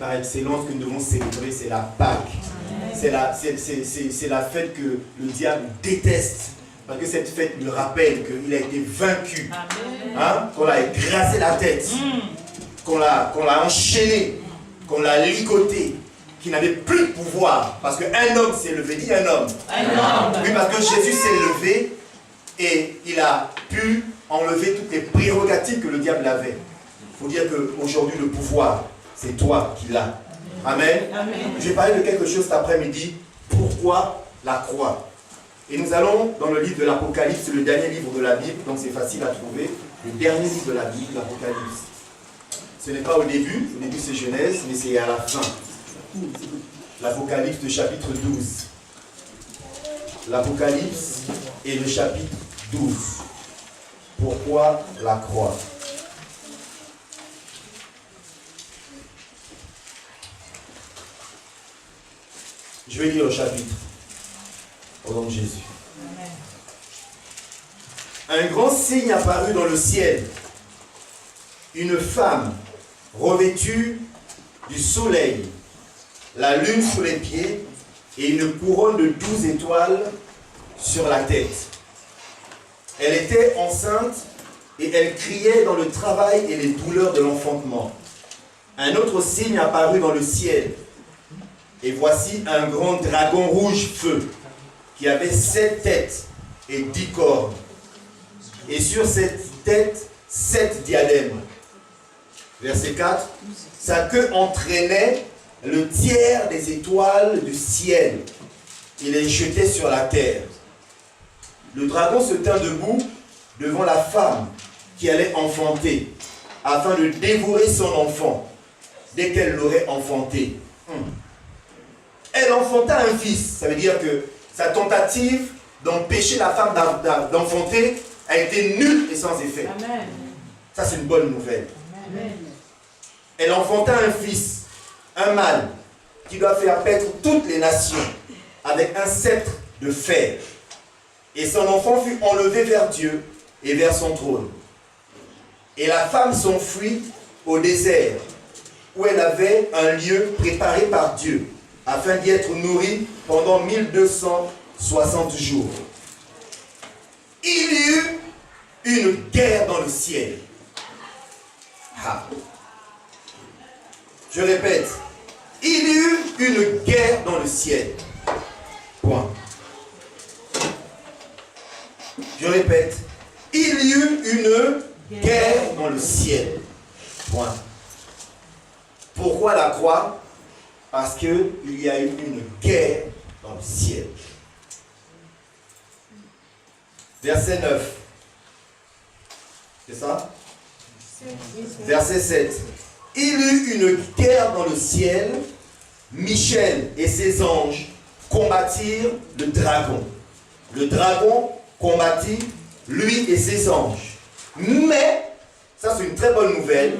par excellence que nous devons célébrer, c'est la Pâque. C'est la fête que le diable déteste. Parce que cette fête lui rappelle qu'il a été vaincu. Hein? Qu'on l'a écrasé la tête. Qu'on l'a enchaîné. Qu'on l'a ligoté. Qu'il n'avait plus de pouvoir. Parce qu'un homme s'est levé. Dis un homme. Oui, parce que Jésus s'est levé et il a pu enlever toutes les prérogatives que le diable avait. Il faut dire qu'aujourd'hui, le pouvoir, c'est toi qui l'as. Amen. Je vais parler de quelque chose cet après-midi. Pourquoi la croix? Et nous allons dans le livre de l'Apocalypse, le dernier livre de la Bible, donc c'est facile à trouver. Le dernier livre de la Bible, l'Apocalypse. Ce n'est pas au début c'est Genèse, mais c'est à la fin. L'Apocalypse, le chapitre 12. L'Apocalypse et le chapitre 12. Pourquoi la croix? Je vais lire le chapitre. Au nom de Jésus. Un grand signe apparut dans le ciel. Une femme revêtue du soleil, la lune sous les pieds et une couronne de 12 étoiles sur la tête. Elle était enceinte et elle criait dans le travail et les douleurs de l'enfantement. Un autre signe apparut dans le ciel. Et voici un grand dragon rouge feu qui avait 7 têtes et 10 cornes. Et sur cette tête, 7 diadèmes. Verset 4. Sa queue entraînait le tiers des étoiles du ciel. Il les jetait sur la terre. Le dragon se tint debout devant la femme qui allait enfanter, afin de dévorer son enfant, dès qu'elle l'aurait enfanté. Elle enfanta un fils. Ça veut dire que sa tentative d'empêcher la femme d'enfanter a été nulle et sans effet. Amen. Ça, c'est une bonne nouvelle. Amen. Elle enfanta un fils, un mâle, qui doit faire paître toutes les nations avec un sceptre de fer. Et son enfant fut enlevé vers Dieu et vers son trône. Et la femme s'enfuit au désert, où elle avait un lieu préparé par Dieu, afin d'y être nourrie pendant 1260 jours. Il y eut une guerre dans le ciel. Ah. Je répète, il y eut une guerre dans le ciel. Point. Je répète, il y eut une guerre dans le ciel. Point. Pourquoi la croix? Parce qu'il y a eu une guerre dans le ciel. Verset 9. C'est ça? Verset 7. Il y eut une guerre dans le ciel. Michel et ses anges combattirent le dragon. Le dragon combattit lui et ses anges. Mais, ça c'est une très bonne nouvelle,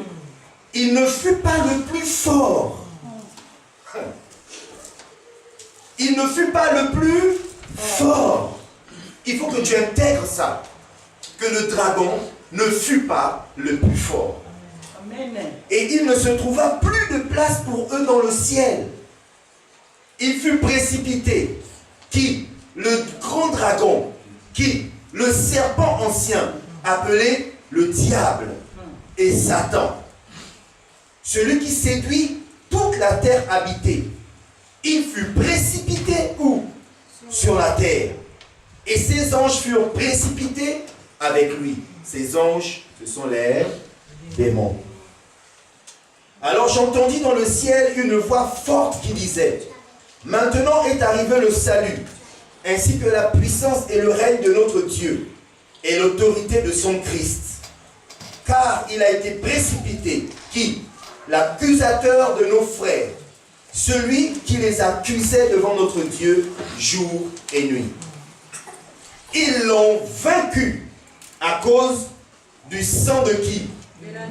il ne fut pas le plus fort. Il ne fut pas le plus fort. Il faut que tu intègres ça. Que le dragon ne fut pas le plus fort. Et il ne se trouva plus de place pour eux dans le ciel. Il fut précipité. Qui? Le grand dragon. Qui? Le serpent ancien, appelé le diable et Satan. Celui qui séduit toute la terre habitée. Il fut précipité où? Sur la terre. Et ses anges furent précipités avec lui. Ces anges, ce sont les démons. Alors j'entendis dans le ciel une voix forte qui disait: maintenant est arrivé le salut, ainsi que la puissance et le règne de notre Dieu, et l'autorité de son Christ. Car il a été précipité, qui? L'accusateur de nos frères, celui qui les accusait devant notre Dieu jour et nuit. Ils l'ont vaincu à cause du sang de qui?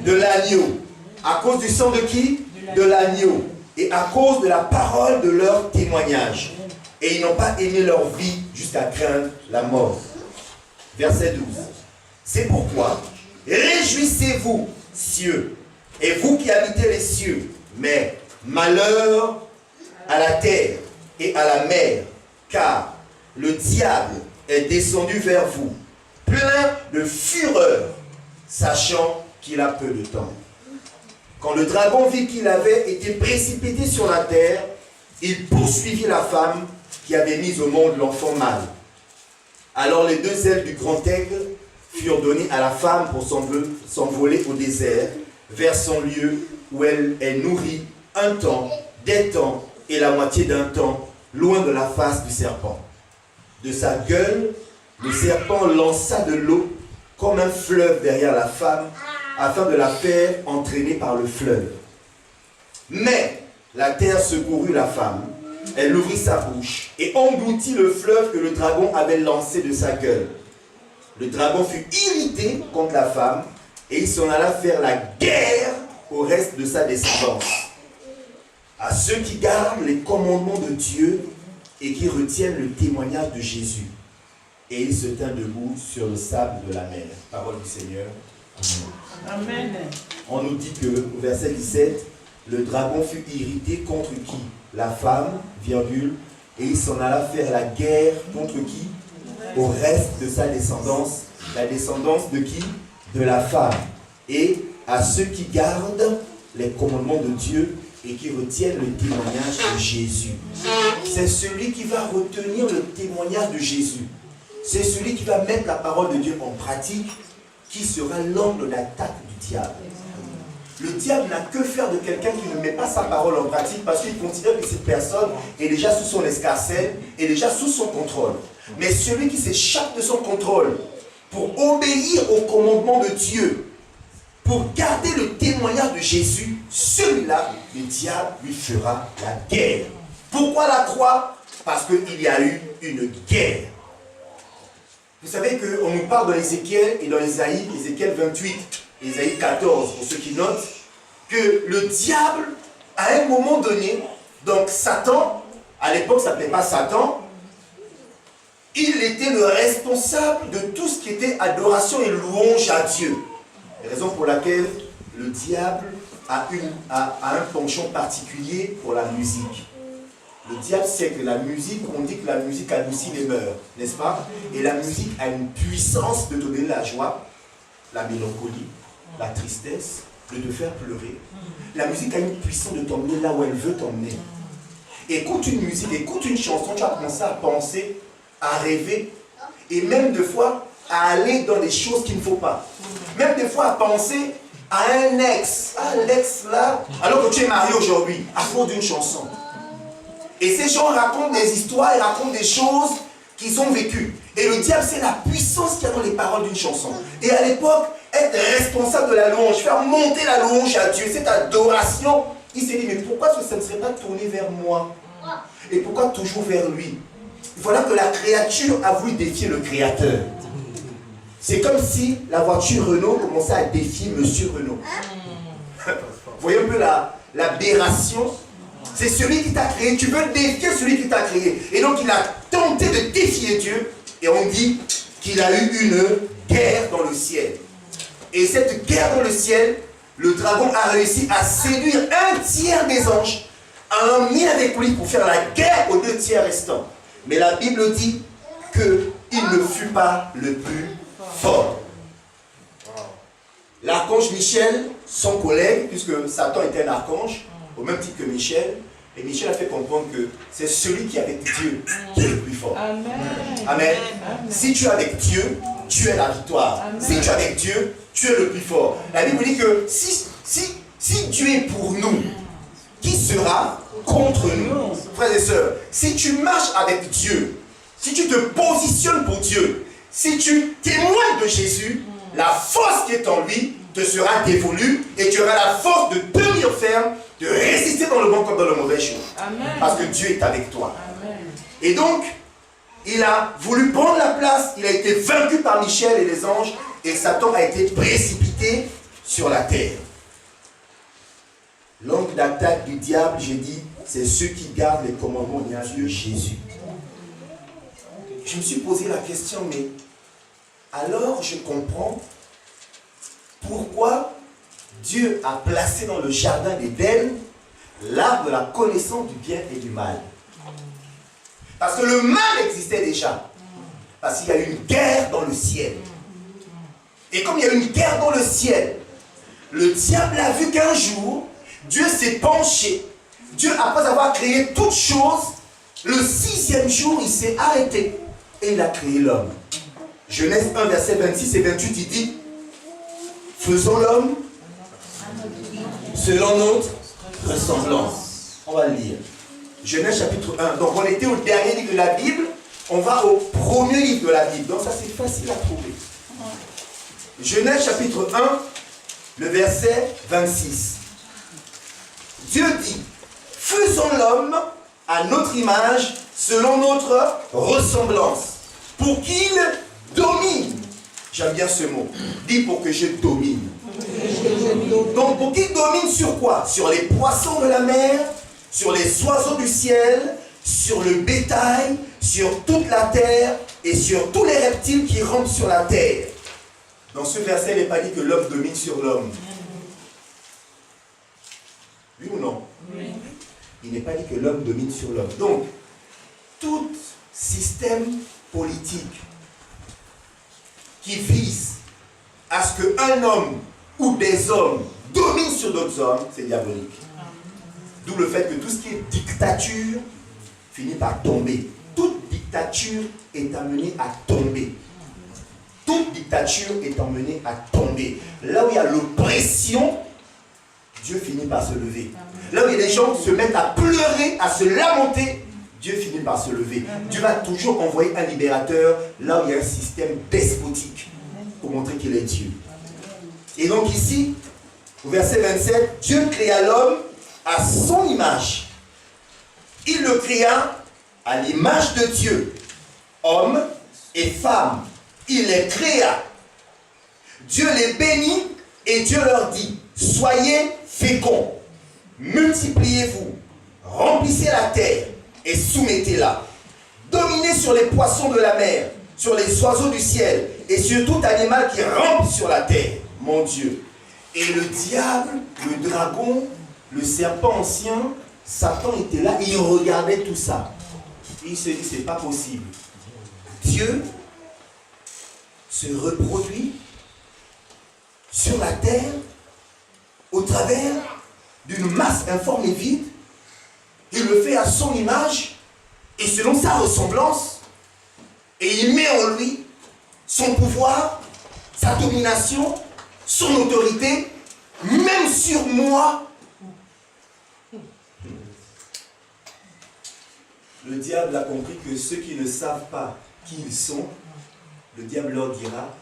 De l'agneau. À cause du sang de qui? De l'agneau. Et à cause de la parole de leur témoignage. Et ils n'ont pas aimé leur vie jusqu'à craindre la mort. Verset 12. C'est pourquoi, réjouissez-vous, cieux, et vous qui habitez les cieux, mais Malheur à la terre et à la mer, car le diable est descendu vers vous, plein de fureur, sachant qu'il a peu de temps. Quand le dragon vit qu'il avait été précipité sur la terre, il poursuivit la femme qui avait mis au monde l'enfant mâle. Alors les deux ailes du grand aigle furent données à la femme pour s'envoler au désert, vers son lieu où elle est nourrie un temps, des temps et la moitié d'un temps, loin de la face du serpent. De sa gueule, le serpent lança de l'eau comme un fleuve derrière la femme, afin de la faire entraîner par le fleuve. Mais la terre secourut la femme, elle ouvrit sa bouche et engloutit le fleuve que le dragon avait lancé de sa gueule. Le dragon fut irrité contre la femme et il s'en alla faire la guerre au reste de sa descendance, à ceux qui gardent les commandements de Dieu et qui retiennent le témoignage de Jésus. Et il se tint debout sur le sable de la mer. Parole du Seigneur. Amen. On nous dit que, au verset 17, le dragon fut irrité contre qui? La femme, virgule, et il s'en alla faire la guerre contre qui? Au reste de sa descendance. La descendance de qui? De la femme. Et à ceux qui gardent les commandements de Dieu et qui retiennent le témoignage de Jésus. C'est celui qui va retenir le témoignage de Jésus. C'est celui qui va mettre la parole de Dieu en pratique, qui sera l'angle d'attaque du diable. Le diable n'a que faire de quelqu'un qui ne met pas sa parole en pratique parce qu'il considère que cette personne est déjà sous son escarcelle, est déjà sous son contrôle. Mais celui qui s'échappe de son contrôle pour obéir au commandement de Dieu, pour garder le témoignage de Jésus, celui-là, le diable lui fera la guerre. Pourquoi la croix? Parce qu'il y a eu une guerre. Vous savez qu'on nous parle dans Ézéchiel et dans Ésaïe, Ézéchiel 28, Ésaïe 14, pour ceux qui notent, que le diable, à un moment donné, donc Satan, à l'époque ça ne s'appelait pas Satan, il était le responsable de tout ce qui était adoration et louange à Dieu. Raison pour laquelle le diable a un penchant particulier pour la musique. Le diable sait que la musique, on dit que la musique adoucit les mœurs, n'est-ce pas? Et la musique a une puissance de donner la joie, la mélancolie, la tristesse, de te faire pleurer. La musique a une puissance de t'emmener là où elle veut t'emmener. Écoute une musique, écoute une chanson, tu vas commencer à penser, à rêver, et même des fois à aller dans des choses qu'il ne faut pas. Même des fois à penser à un ex. Ah, l'ex là, alors que tu es marié aujourd'hui, à cause d'une chanson. Et ces gens racontent des histoires, ils racontent des choses qu'ils ont vécues. Et le diable, c'est la puissance qu'il y a dans les paroles d'une chanson. Et à l'époque, être responsable de la louange, faire monter la louange à Dieu, cette adoration, il s'est dit, mais pourquoi ça ne serait pas tourné vers moi? Et pourquoi toujours vers lui? Voilà que la créature a voulu défier le Créateur. C'est comme si la voiture Renault commençait à défier Monsieur Renault. Vous voyez un peu l'aberration? C'est celui qui t'a créé. Tu veux défier celui qui t'a créé. Et donc il a tenté de défier Dieu. Et on dit qu'il a eu une guerre dans le ciel. Et cette guerre dans le ciel, le dragon a réussi à séduire un tiers des anges, à en mis avec lui pour faire la guerre aux 2 tiers restants. Mais la Bible dit qu'il ne fut pas le plus fort. L'archange Michel, son collègue, puisque Satan était un archange, au même titre que Michel, et Michel a fait comprendre que c'est celui qui est avec Dieu qui est le plus fort. Amen. Amen. Si tu es avec Dieu, tu es la victoire. Amen. Si tu es avec Dieu, tu es le plus fort. La Bible dit que si Dieu est pour nous, qui sera contre nous? Frères et sœurs, si tu marches avec Dieu, si tu te positionnes pour Dieu, si tu témoignes de Jésus, la force qui est en lui te sera dévolue et tu auras la force de tenir ferme, de résister dans le bon comme dans le mauvais chemin. Parce que Dieu est avec toi. Amen. Et donc, il a voulu prendre la place, il a été vaincu par Michel et les anges, et Satan a été précipité sur la terre. L'angle d'attaque du diable, j'ai dit, c'est ceux qui gardent les commandements de Dieu, Jésus. Je me suis posé la question, mais alors je comprends pourquoi Dieu a placé dans le jardin d'Éden l'arbre de la connaissance du bien et du mal. Parce que le mal existait déjà. Parce qu'il y a eu une guerre dans le ciel. Et comme il y a eu une guerre dans le ciel, le diable a vu qu'un jour, Dieu s'est penché. Dieu, après avoir créé toutes choses, le 6e jour, il s'est arrêté. Et il a créé l'homme. Genèse 1, verset 26 et 28, il dit, faisons l'homme selon notre ressemblance. On va le lire. Genèse chapitre 1. Donc on était au dernier livre de la Bible. On va au premier livre de la Bible. Donc ça c'est facile à trouver. Genèse chapitre 1, le verset 26. Dieu dit, faisons l'homme à notre image, selon notre ressemblance, pour qu'il domine. J'aime bien ce mot. Dis pour que je domine. Donc pour qu'il domine sur quoi? Sur les poissons de la mer, sur les oiseaux du ciel, sur le bétail, sur toute la terre et sur tous les reptiles qui rampent sur la terre. Dans ce verset, il n'est pas dit que l'homme domine sur l'homme. Oui ou non? Oui. Il n'est pas dit que l'homme domine sur l'homme. Donc, tout système politique qui vise à ce qu'un homme ou des hommes dominent sur d'autres hommes, c'est diabolique. D'où le fait que tout ce qui est dictature finit par tomber. Toute dictature est amenée à tomber. Toute dictature est amenée à tomber. Là où il y a l'oppression, Dieu finit par se lever. Là où il y a des gens qui se mettent à pleurer, à se lamenter, Dieu finit par se lever. Dieu va toujours envoyer un libérateur là où il y a un système despotique pour montrer qu'il est Dieu. Et donc ici, au verset 27, Dieu créa l'homme à son image. Il le créa à l'image de Dieu. Homme et femme, il les créa. Dieu les bénit et Dieu leur dit, soyez féconds, multipliez-vous, remplissez la terre et soumettez-la. Dominez sur les poissons de la mer, sur les oiseaux du ciel et sur tout animal qui rampe sur la terre. Mon Dieu. Et le diable, le dragon, le serpent ancien, Satan était là et il regardait tout ça. Et il se dit, c'est pas possible. Dieu se reproduit sur la terre au travers d'une masse informe et vide. Il le fait à son image et selon sa ressemblance. Et il met en lui son pouvoir, sa domination, son autorité, même sur moi. Le diable a compris que ceux qui ne savent pas qui ils sont, le diable leur dira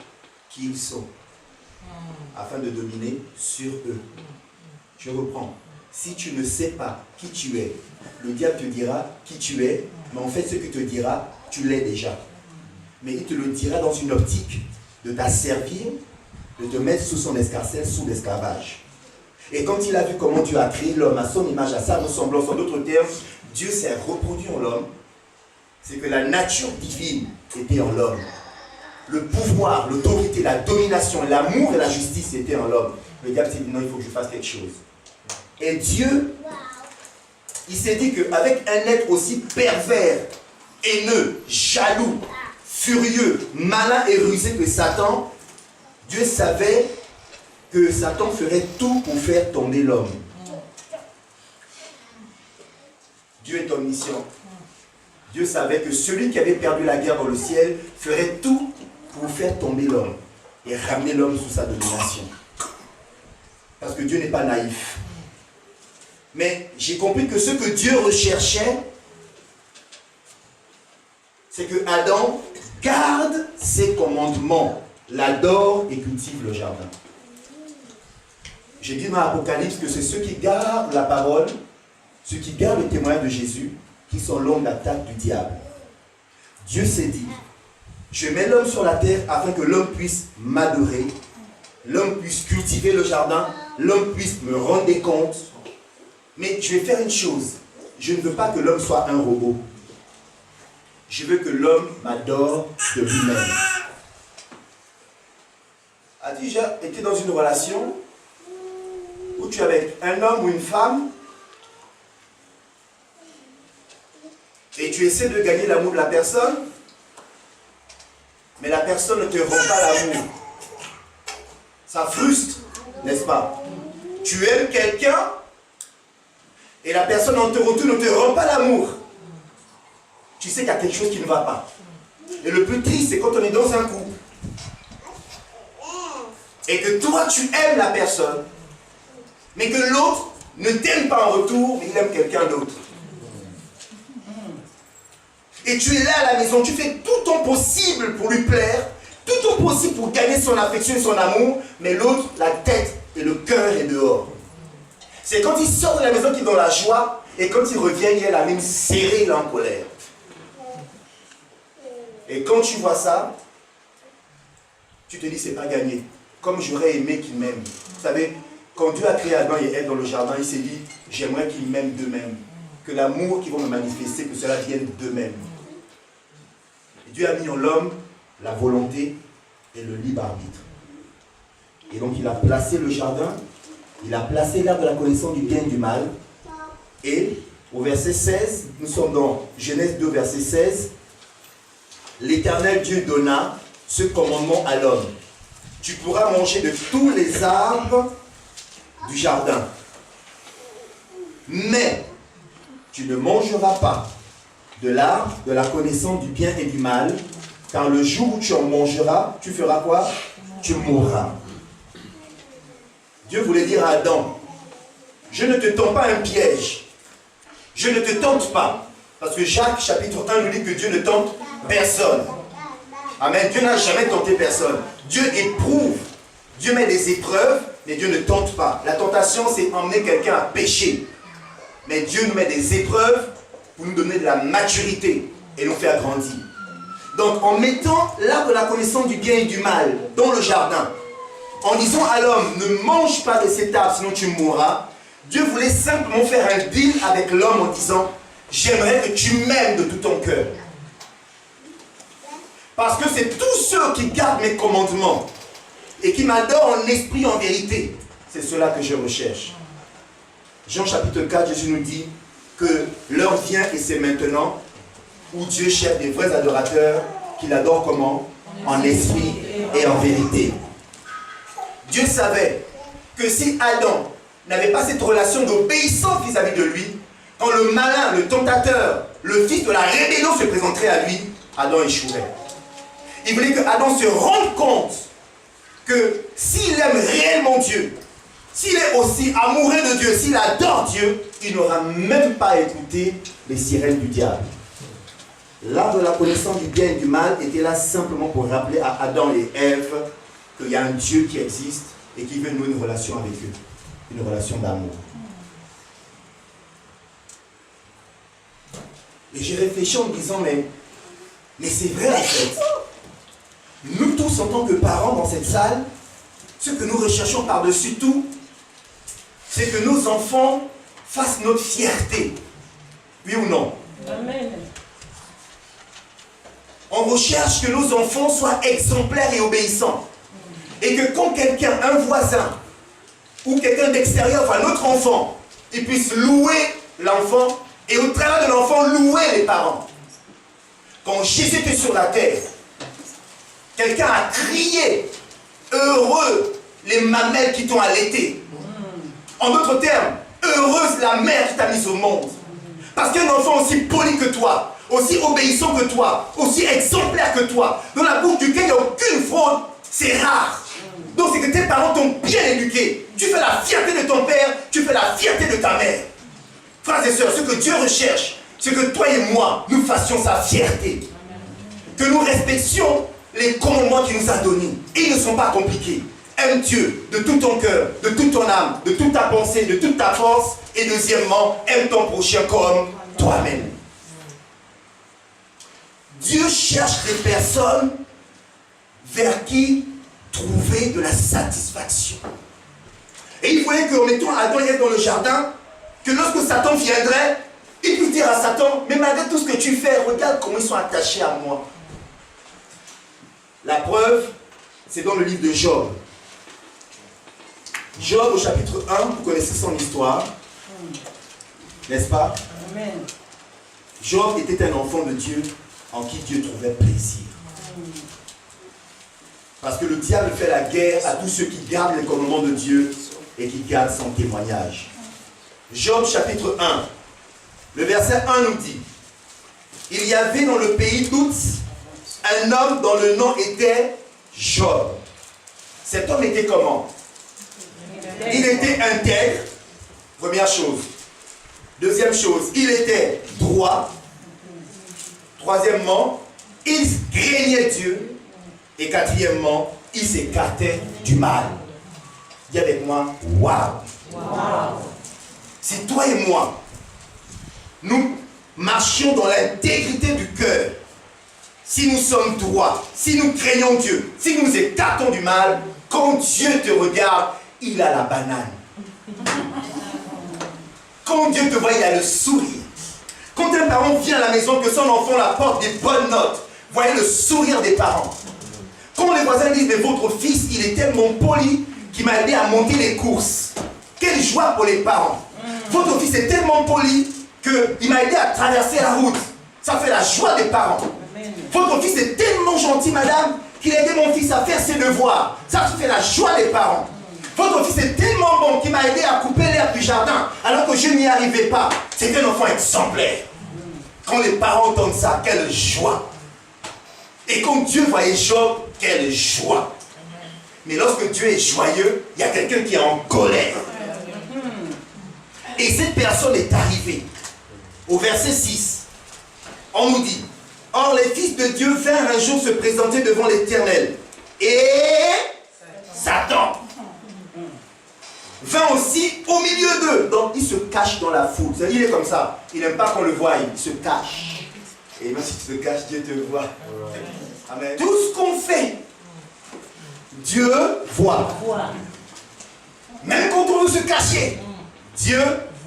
qui ils sont, afin de dominer sur eux. Je reprends. Si tu ne sais pas qui tu es, le diable te dira qui tu es, mais en fait ce qu'il te dira, tu l'es déjà. Mais il te le dira dans une optique de t'asservir, de te mettre sous son escarcelle, sous l'esclavage. Et quand il a vu comment Dieu a créé l'homme à son image, à sa ressemblance, en d'autres termes, Dieu s'est reproduit en l'homme, c'est que la nature divine était en l'homme. Le pouvoir, l'autorité, la domination, l'amour et la justice étaient en l'homme. Le diable s'est dit non, il faut que je fasse quelque chose. Et Dieu, il s'est dit qu'avec un être aussi pervers, haineux, jaloux, furieux, malin et rusé que Satan, Dieu savait que Satan ferait tout pour faire tomber l'homme. Dieu est omniscient. Dieu savait que celui qui avait perdu la guerre dans le ciel ferait tout pour faire tomber l'homme et ramener l'homme sous sa domination. Parce que Dieu n'est pas naïf. Mais j'ai compris que ce que Dieu recherchait, c'est que Adam garde ses commandements, l'adore et cultive le jardin. J'ai dit dans l'Apocalypse que c'est ceux qui gardent la parole, ceux qui gardent le témoignage de Jésus, qui sont l'homme d'attaque du diable. Dieu s'est dit, je mets l'homme sur la terre afin que l'homme puisse m'adorer, l'homme puisse cultiver le jardin, l'homme puisse me rendre des comptes. Mais je vais faire une chose, je ne veux pas que l'homme soit un robot. Je veux que l'homme m'adore de lui-même. As-tu déjà été dans une relation où tu es avec un homme ou une femme et tu essaies de gagner l'amour de la personne, mais la personne ne te rend pas l'amour. Ça frustre, n'est-ce pas? Tu aimes quelqu'un et la personne en te retour ne te rend pas l'amour. Tu sais qu'il y a quelque chose qui ne va pas. Et le plus triste, c'est quand on est dans un couple et que toi, tu aimes la personne, mais que l'autre ne t'aime pas en retour, mais il aime quelqu'un d'autre. Et tu es là à la maison, tu fais tout ton possible pour lui plaire, tout ton possible pour gagner son affection et son amour, mais l'autre, la tête et le cœur est dehors. C'est quand il sort de la maison qu'il est dans la joie, et quand il revient, il est la même serré, il est en colère. Et quand tu vois ça, tu te dis, c'est pas gagné. Comme j'aurais aimé qu'il m'aime. Vous savez, quand Dieu a créé Adam et Ève dans le jardin, il s'est dit, j'aimerais qu'ils m'aiment d'eux-mêmes. Que l'amour qu'ils vont me manifester, que cela vienne d'eux-mêmes. Et Dieu a mis en l'homme la volonté et le libre arbitre. Et donc il a placé le jardin, il a placé l'arbre de la connaissance du bien et du mal. Et au verset 16, nous sommes dans Genèse 2, verset 16, l'Éternel Dieu donna ce commandement à l'homme. Tu pourras manger de tous les arbres du jardin. Mais tu ne mangeras pas de l'arbre de la connaissance du bien et du mal, car le jour où tu en mangeras, tu feras quoi? Tu mourras. Dieu voulait dire à Adam, je ne te tends pas un piège. Je ne te tente pas. Parce que Jacques, chapitre 1, nous dit que Dieu ne tente personne. Amen. Dieu n'a jamais tenté personne. Dieu éprouve. Dieu met des épreuves, mais Dieu ne tente pas. La tentation, c'est emmener quelqu'un à pécher. Mais Dieu nous met des épreuves pour nous donner de la maturité et nous faire grandir. Donc, en mettant l'arbre de la connaissance du bien et du mal dans le jardin, en disant à l'homme, ne mange pas de cet arbre, sinon tu mourras, Dieu voulait simplement faire un deal avec l'homme en disant, j'aimerais que tu m'aimes de tout ton cœur. Parce que c'est tous ceux qui gardent mes commandements et qui m'adorent en esprit et en vérité, c'est cela que je recherche. Jean chapitre 4, Jésus nous dit que l'heure vient et c'est maintenant où Dieu cherche des vrais adorateurs qui l'adorent comment? En esprit et en vérité. Dieu savait que si Adam n'avait pas cette relation d'obéissance vis-à-vis de lui, quand le malin, le tentateur, le fils de la rébellion se présenterait à lui, Adam échouerait. Il voulait que Adam se rende compte que s'il aime réellement Dieu, s'il est aussi amoureux de Dieu, s'il adore Dieu, il n'aura même pas écouté les sirènes du diable. L'arbre de la connaissance du bien et du mal était là simplement pour rappeler à Adam et Ève qu'il y a un Dieu qui existe et qui veut nouer une relation avec eux, une relation d'amour. Et j'ai réfléchi en me disant, mais c'est vrai en fait. Nous tous en tant que parents dans cette salle, ce que nous recherchons par-dessus tout, c'est que nos enfants fassent notre fierté. Oui ou non? Amen. On recherche que nos enfants soient exemplaires et obéissants. Et que quand quelqu'un, un voisin, ou quelqu'un d'extérieur, enfin notre enfant, il puisse louer l'enfant, et au travers de l'enfant, louer les parents. Quand Jésus était sur la terre, quelqu'un a crié, heureux les mamelles qui t'ont allaité. En d'autres termes, heureuse la mère qui t'a mise au monde. Parce qu'un enfant aussi poli que toi, aussi obéissant que toi, aussi exemplaire que toi, dans la bouche duquel il n'y a aucune fraude, c'est rare. Donc c'est que tes parents t'ont bien éduqué. Tu fais la fierté de ton père, tu fais la fierté de ta mère. Frères et sœurs, ce que Dieu recherche, c'est que toi et moi, nous fassions sa fierté. Que nous respections les commandements qu'il nous a donnés. Ils ne sont pas compliqués. Aime Dieu de tout ton cœur, de toute ton âme, de toute ta pensée, de toute ta force. Et deuxièmement, aime ton prochain comme toi-même. Dieu cherche des personnes vers qui trouver de la satisfaction. Et il voulait qu'en mettant Adam et Ève dans le jardin, que lorsque Satan viendrait, il puisse dire à Satan, mais malgré tout ce que tu fais, regarde comment ils sont attachés à moi. La preuve, c'est dans le livre de Job. Job au chapitre 1, vous connaissez son histoire, n'est-ce pas? Amen. Job était un enfant de Dieu en qui Dieu trouvait plaisir. Parce que le diable fait la guerre à tous ceux qui gardent les commandements de Dieu et qui gardent son témoignage. Job chapitre 1, le verset 1 nous dit: il y avait dans le pays d'Ouz un homme dont le nom était Job. Cet homme était comment? Il était intègre, première chose. Deuxième chose, il était droit. Troisièmement, il craignait Dieu. Et quatrièmement, il s'écartait du mal. Dis avec moi, waouh! Si toi et moi, nous marchions dans l'intégrité du cœur, si nous sommes droits, si nous craignons Dieu, si nous écartons du mal, quand Dieu te regarde, il a la banane. Quand Dieu te voit, il a le sourire. Quand un parent vient à la maison, que son enfant apporte des bonnes notes, voyez le sourire des parents. Quand les voisins disent, mais votre fils, il est tellement poli qu'il m'a aidé à monter les courses. Quelle joie pour les parents. Votre fils est tellement poli qu'il m'a aidé à traverser la route. Ça fait la joie des parents. Votre fils est tellement gentil, madame, qu'il a aidé mon fils à faire ses devoirs. Ça fait la joie des parents. Votre fils est tellement bon qu'il m'a aidé à couper l'herbe du jardin alors que je n'y arrivais pas. C'est un enfant exemplaire. Quand les parents entendent ça, quelle joie. Et quand Dieu voyait Job, quelle joie. Mais lorsque Dieu est joyeux, il y a quelqu'un qui est en colère. Et cette personne est arrivée. Au verset 6, on nous dit: or les fils de Dieu vinrent un jour se présenter devant l'Éternel. Et Satan vint aussi au milieu d'eux. Donc il se cache dans la foule. Il est comme ça. Il n'aime pas qu'on le voie. Il se cache. Et même si tu te caches, Dieu te voit. Amen. Tout ce qu'on fait, Dieu voit. Même quand on veut se cacher, Dieu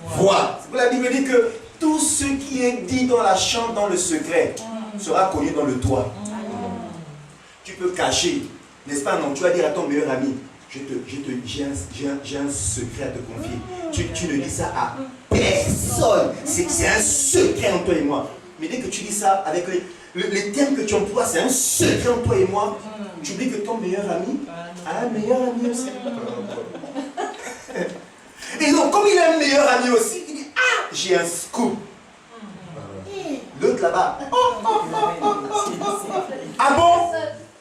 voit. La Bible dit que tout ce qui est dit dans la chambre, dans le secret, sera connu dans le toit. Tu peux cacher, n'est-ce pas? Non, tu vas dire à ton meilleur ami: j'ai un secret à te confier. Tu ne dis ça à personne. C'est un secret entre toi et moi. Mais dès que tu dis ça avec les termes que tu emploies, c'est un secret entre toi et moi, tu oublies que ton meilleur ami a un meilleur ami aussi. Et donc, comme il a un meilleur ami aussi, il dit: ah, j'ai un scoop. L'autre là-bas: ah bon?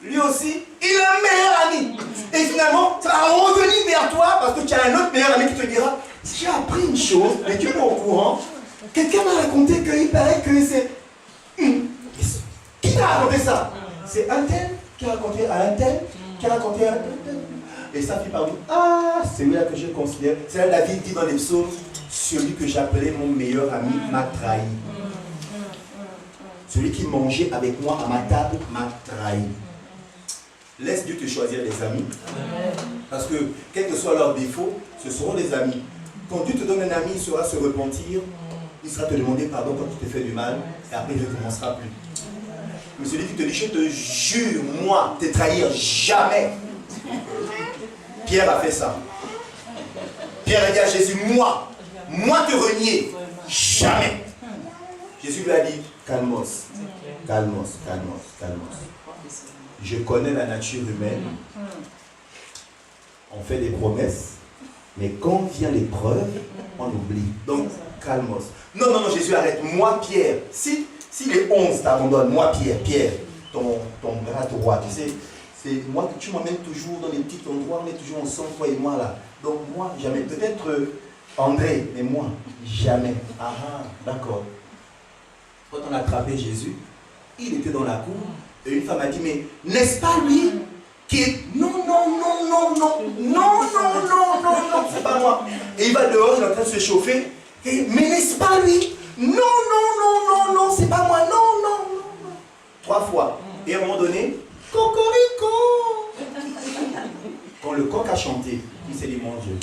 Lui aussi, il a un meilleur ami. Et finalement, ça va revenir vers toi parce que tu as un autre meilleur ami qui te dira: j'ai appris une chose, mais tu es pas au courant. Quelqu'un m'a raconté qu'il paraît que c'est... Qui t'a raconté ça? C'est un tel qui a raconté à un tel, qui a raconté à un tel. Et ça finit par dire: ah, c'est lui-là que je considère. C'est là David dit dans les psaumes: celui que j'appelais mon meilleur ami m'a trahi. Celui qui mangeait avec moi à ma table m'a trahi. Laisse Dieu te choisir des amis. Parce que, quels que soient leurs défauts, ce seront des amis. Quand Dieu te donne un ami, il saura se repentir. Il sera te demander pardon quand tu t'es fait du mal. Et après, il ne recommencera plus. Mais celui qui te dit: je te jure, moi, te trahir jamais. Pierre a fait ça. Pierre a dit à Jésus: moi te renier jamais. Jésus lui a dit: calmos, calmos, calmos, calmos. Je connais la nature humaine. On fait des promesses, mais quand vient l'épreuve, on oublie. Donc, calmos. Non, Jésus, arrête. Moi, Pierre, si les 11 t'abandonnent, moi, Pierre, ton bras droit, tu sais, c'est moi que tu m'emmènes toujours dans les petits endroits, on est toujours ensemble, toi et moi là. Donc, moi, jamais. Peut-être André, mais moi, jamais. Ah, d'accord. Quand on a attrapé Jésus, il était dans la cour. Et une femme a dit: mais n'est-ce pas lui qui est... Non, c'est pas moi. Et il va dehors, il est en train de se chauffer. Et, mais n'est-ce pas lui? Non, c'est pas moi, non. 3 fois. Et à un moment donné, cocorico. Quand le coq a chanté, il s'est dit: mon Dieu,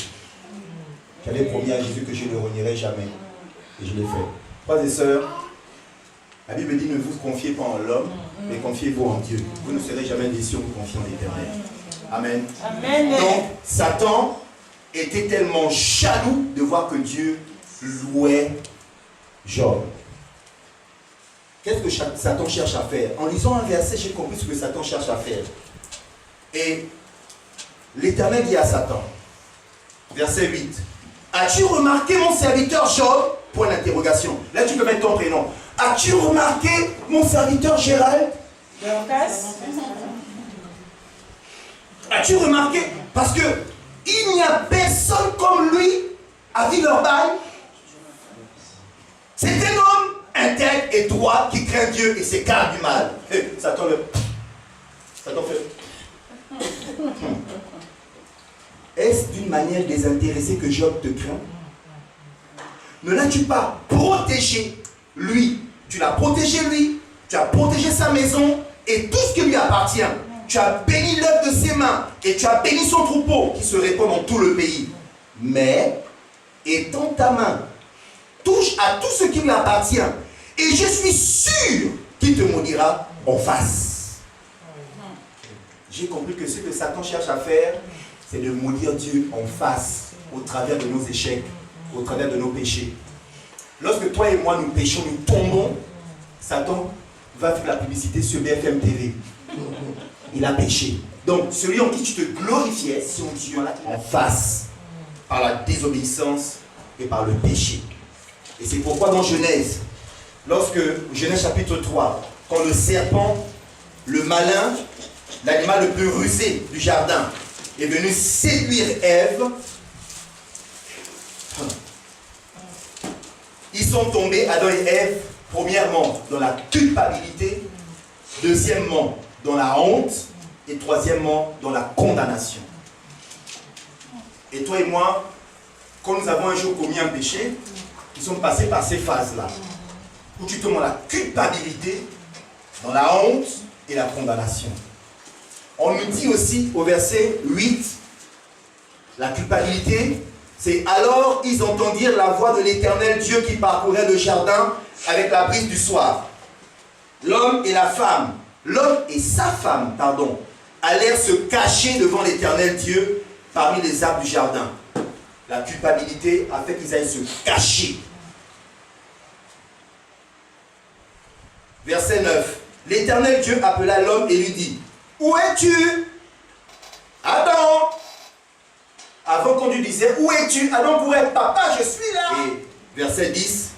j'avais promis à Jésus que je ne le renierai jamais. Et je l'ai fait. Frères et sœurs, la Bible dit: ne vous confiez pas en l'homme, mais confiez-vous en Dieu. Vous ne serez jamais déçus en vous confiant en l'Éternel. Amen. Amen. Donc, Satan était tellement jaloux de voir que Dieu louait Job. qu'est-ce que Satan cherche à faire? En lisant un verset, j'ai compris ce que Satan cherche à faire. Et l'Éternel dit à Satan, verset 8, as-tu remarqué mon serviteur Job? Point d'interrogation. Là, tu peux mettre ton prénom. As-tu remarqué mon serviteur Gérald? As-tu remarqué? Parce que il n'y a personne comme lui à Villeurbanne. C'est un homme intègre et droit qui craint Dieu et s'écarte du mal. Satan fait. Est-ce d'une manière désintéressée que Job te craint? Ne l'as-tu pas protégé lui? Tu l'as protégé lui, tu as protégé sa maison et tout ce qui lui appartient. Tu as béni l'œuvre de ses mains et tu as béni son troupeau qui se répand dans tout le pays. Mais, étends ta main, touche à tout ce qui lui appartient et je suis sûr qu'il te maudira en face. J'ai compris que ce que Satan cherche à faire, c'est de maudire Dieu en face, au travers de nos échecs, au travers de nos péchés. Lorsque toi et moi nous péchons, nous tombons, Satan va faire la publicité sur BFM TV. Il a péché. Donc celui en qui tu te glorifiais, son Dieu en face, par la désobéissance et par le péché. Et c'est pourquoi dans Genèse, Genèse chapitre 3, quand le serpent, le malin, l'animal le plus rusé du jardin, est venu séduire Ève, ils sont tombés, Adam et Ève, premièrement, dans la culpabilité, deuxièmement, dans la honte, et troisièmement, dans la condamnation. Et toi et moi, quand nous avons un jour commis un péché, nous sommes passés par ces phases-là, où tu tombes dans la culpabilité, dans la honte et la condamnation. On nous dit aussi au verset 8, la culpabilité, c'est alors ils entendirent la voix de l'Éternel Dieu qui parcourait le jardin avec la brise du soir. L'homme et sa femme, allèrent se cacher devant l'Éternel Dieu parmi les arbres du jardin. La culpabilité a fait qu'ils aillent se cacher. Verset 9. L'Éternel Dieu appela l'homme et lui dit, où es-tu? Adam. Avant qu'on lui disait, où es-tu? Adam pourrait être, papa, je suis là. Et verset 10,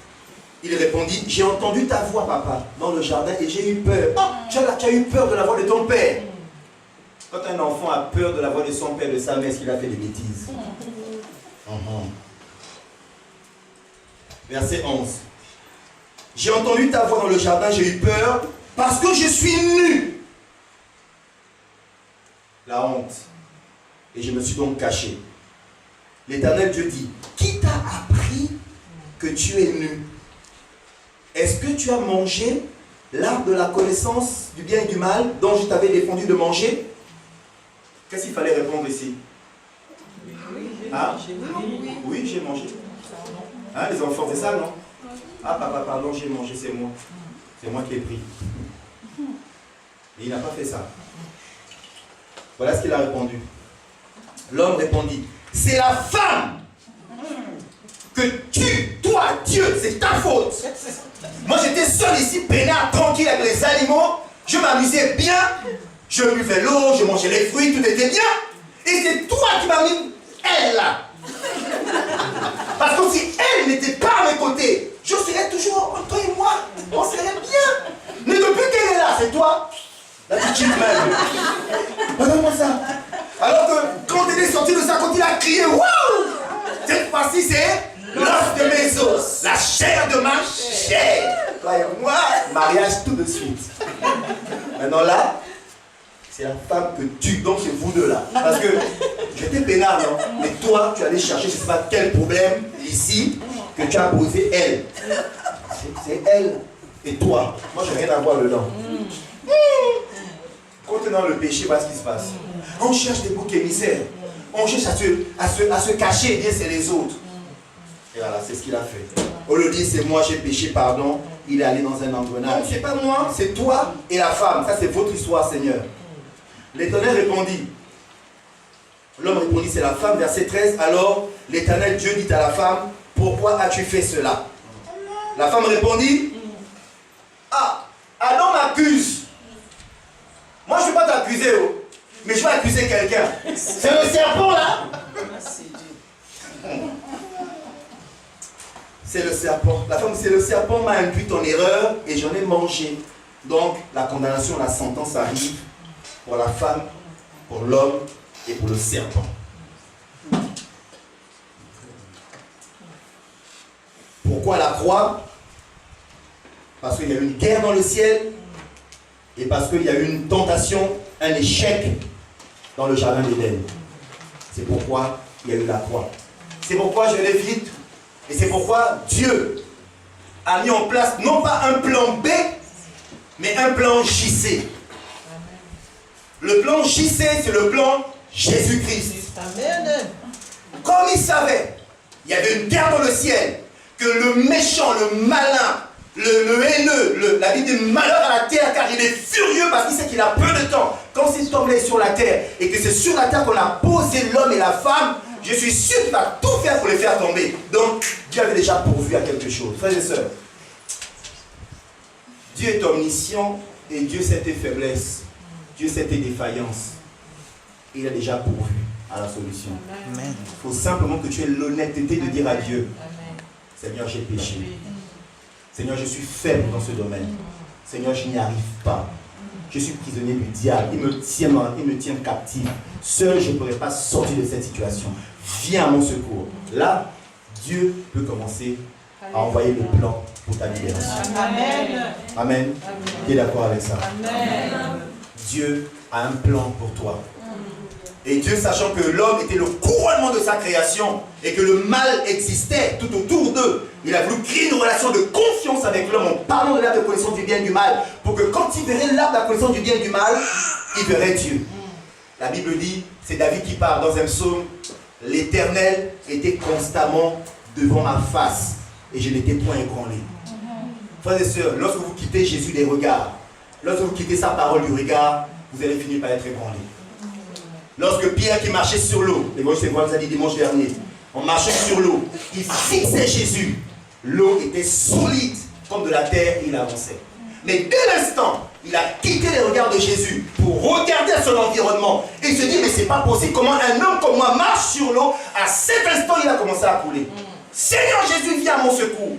il répondit, j'ai entendu ta voix, papa, dans le jardin et j'ai eu peur. Oh, tu as eu peur de la voix de ton père. Quand un enfant a peur de la voix de son père, de sa mère, est-ce qu'il a fait des bêtises? Verset 11. J'ai entendu ta voix dans le jardin, j'ai eu peur parce que je suis nu. La honte. Et je me suis donc caché. L'Éternel Dieu dit, qui t'a appris que tu es nu? Est-ce que tu as mangé l'arbre de la connaissance du bien et du mal dont je t'avais défendu de manger? Qu'est-ce qu'il fallait répondre ici? Oui, j'ai mangé. Hein, les enfants, c'est ça, non? Ah, papa, pardon, j'ai mangé, c'est moi. C'est moi qui ai pris. Et il n'a pas fait ça. Voilà ce qu'il a répondu. L'homme répondit, c'est la femme que toi, Dieu, c'est ta faute. Moi, j'étais seul ici, peinard, tranquille avec les animaux. Je m'amusais bien. Je buvais l'eau, je mangeais les fruits, tout était bien. Et c'est toi qui m'as mis elle là. Parce que si elle n'était pas à mes côtés, je serais toujours entre toi et moi. On serait bien. Mais depuis qu'elle est là, c'est toi. La petite même. Regarde-moi ça. Alors que quand elle est sortie de sa côte, il a crié, waouh! Cette fois-ci, c'est l'os de mes os, la chair de ma chair. Toi et moi, mariage tout de suite. Maintenant là, c'est la femme que tu, donc c'est vous deux là. Parce que j'étais peinard, non? Mais toi, tu allais chercher, je ne sais pas quel problème ici, que tu as posé elle. C'est elle et toi. Moi, je n'ai rien à voir dedans. Quand tu es dans le péché, voilà ce qui se passe. On cherche des boucs émissaires. On cherche à se cacher et dire c'est les autres. Et voilà, c'est ce qu'il a fait. Au lieu de dire c'est moi, j'ai péché, pardon, il est allé dans un engrenage. Non, c'est pas moi, c'est toi et la femme. Ça, c'est votre histoire, Seigneur. L'Éternel répondit. L'homme répondit, c'est la femme. Verset 13. Alors, l'Éternel Dieu dit à la femme, pourquoi as-tu fait cela? La femme répondit, ah, Donc la femme, c'est le serpent m'a induit en erreur et j'en ai mangé. Donc la condamnation, la sentence arrive pour la femme, pour l'homme et pour le serpent. Pourquoi la croix? Parce qu'il y a eu une guerre dans le ciel et parce qu'il y a eu une tentation, un échec dans le jardin d'Éden. C'est pourquoi il y a eu la croix. C'est pourquoi je vais vite. Et c'est pourquoi Dieu a mis en place non pas un plan B, mais un plan JC. Le plan JC, c'est le plan Jésus-Christ. Comme il savait, il y avait une guerre dans le ciel, que le méchant, le malin, le haineux, la vie de malheur à la terre, car il est furieux parce qu'il sait qu'il a peu de temps. Quand c'est tombé sur la terre et que c'est sur la terre qu'on a posé l'homme et la femme, je suis sûr qu'il va tout faire pour les faire tomber. Donc, Dieu avait déjà pourvu à quelque chose. Frères et sœurs, Dieu est omniscient et Dieu sait tes faiblesses, Dieu sait tes défaillances. Il a déjà pourvu à la solution. Amen. Il faut simplement que tu aies l'honnêteté de dire à Dieu, Seigneur, j'ai péché. Seigneur, je suis faible dans ce domaine. Seigneur, je n'y arrive pas. Je suis prisonnier du diable. Il me tient captif. Seul, je ne pourrais pas sortir de cette situation. Viens à mon secours. Là, Dieu peut commencer à envoyer le plan pour ta libération. Amen. Amen. Tu es d'accord avec ça? Amen. Dieu a un plan pour toi. Et Dieu, sachant que l'homme était le couronnement de sa création et que le mal existait tout autour d'eux, il a voulu créer une relation de confiance avec l'homme en parlant de l'arbre de connaissance du bien et du mal, pour que quand il verrait l'arbre de la connaissance du bien et du mal, il verrait Dieu. La Bible dit, c'est David qui parle dans un psaume, l'Éternel était constamment devant ma face et je n'étais point ébranlé. Frères et sœurs, lorsque vous quittez Jésus des regards, lorsque vous quittez sa parole du regard, vous allez finir par être ébranlé. Lorsque Pierre qui marchait sur l'eau, l'évangile nous a dit dimanche dernier, en marchant sur l'eau, il fixait Jésus. L'eau était solide comme de la terre et il avançait. Mais dès l'instant, il a quitté les regards de Jésus pour regarder son environnement et il se dit, mais c'est pas possible, comment un homme comme moi marche sur l'eau? À cet instant, il a commencé à couler. Seigneur Jésus, viens à mon secours.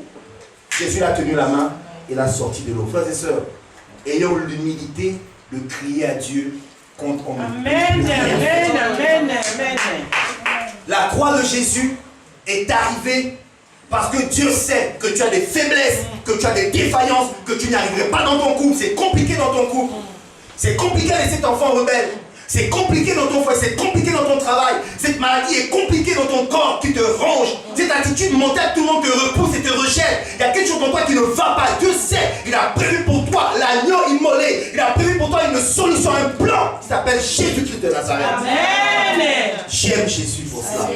Jésus l'a tenu la main et l'a sorti de l'eau. Frères et sœurs, ayons l'humilité de crier à Dieu contre nous. Amen, amen, amen, amen. La croix de Jésus est arrivée parce que Dieu sait que tu as des faiblesses, que tu as des défaillances, que tu n'y arriverais pas dans ton couple. C'est compliqué dans ton couple. C'est compliqué avec cet enfant rebelle. C'est compliqué dans ton foyer, c'est compliqué dans ton travail. Cette maladie est compliquée dans ton corps qui te ronge. Cette attitude mentale, tout le monde te repousse et te rejette. Il y a quelque chose en toi qui ne va pas. Dieu sait, il a prévu pour toi l'agneau immolé. Il a prévu pour toi une solution, un plan qui s'appelle Jésus-Christ de Nazareth. Amen. J'aime Jésus pour ça.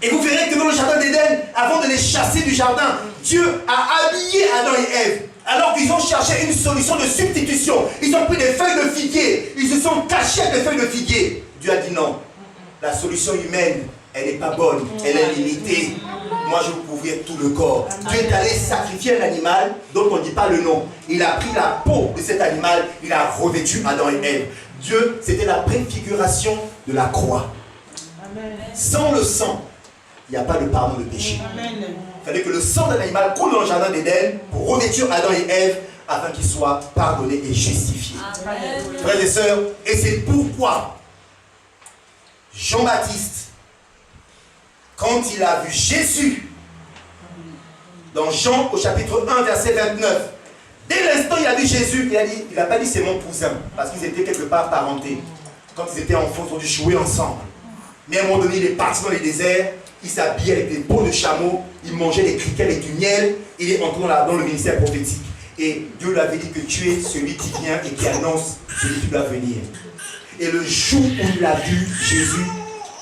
Et vous verrez que dans le jardin d'Éden, avant de les chasser du jardin, Dieu a habillé Adam et Ève. Alors qu'ils ont cherché une solution de substitution. Ils ont pris des feuilles de figuier. Ils se sont cachés avec des feuilles de figuier. Dieu a dit non. La solution humaine, elle n'est pas bonne. Elle est limitée. Moi, je vais vous couvrir tout le corps. Dieu est allé sacrifier un animal dont on ne dit pas le nom. Il a pris la peau de cet animal. Il a revêtu Adam et Ève. Dieu, c'était la préfiguration de la croix. Sans le sang, il n'y a pas de pardon de péché. Il fallait que le sang d'un animal coule dans le jardin d'Éden pour revêtir Adam et Ève afin qu'ils soient pardonnés et justifiés. Frères et sœurs, et c'est pourquoi Jean-Baptiste, quand il a vu Jésus, dans Jean au chapitre 1, verset 29, dès l'instant il a vu Jésus, il n'a pas dit c'est mon cousin, parce qu'ils étaient quelque part parentés. Quand ils étaient enfants, ils ont dû jouer ensemble. Mais à un moment donné, il est parti dans les déserts. Il s'habillait avec des peaux de chameau, il mangeait des criquets avec du miel, il est entré dans le ministère prophétique. Et Dieu lui avait dit que tu es celui qui vient et qui annonce celui qui doit venir. Et le jour où il a vu Jésus,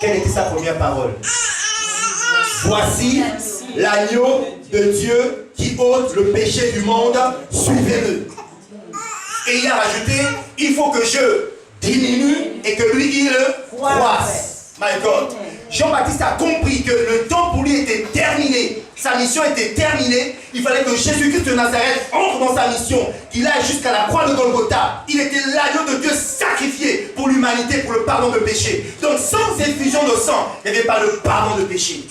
quelle était sa première parole? Voici l'agneau de Dieu qui ôte le péché du monde, suivez-le. Et il a rajouté, il faut que je diminue et que lui il croisse. My God. Jean-Baptiste a compris que le temps pour lui était terminé. Sa mission était terminée. Il fallait que Jésus-Christ de Nazareth entre dans sa mission. Qu'il aille jusqu'à la croix de Golgotha. Il était l'agneau de Dieu sacrifié pour l'humanité, pour le pardon de péché. Donc sans effusion de sang, il n'y avait pas le pardon de péché.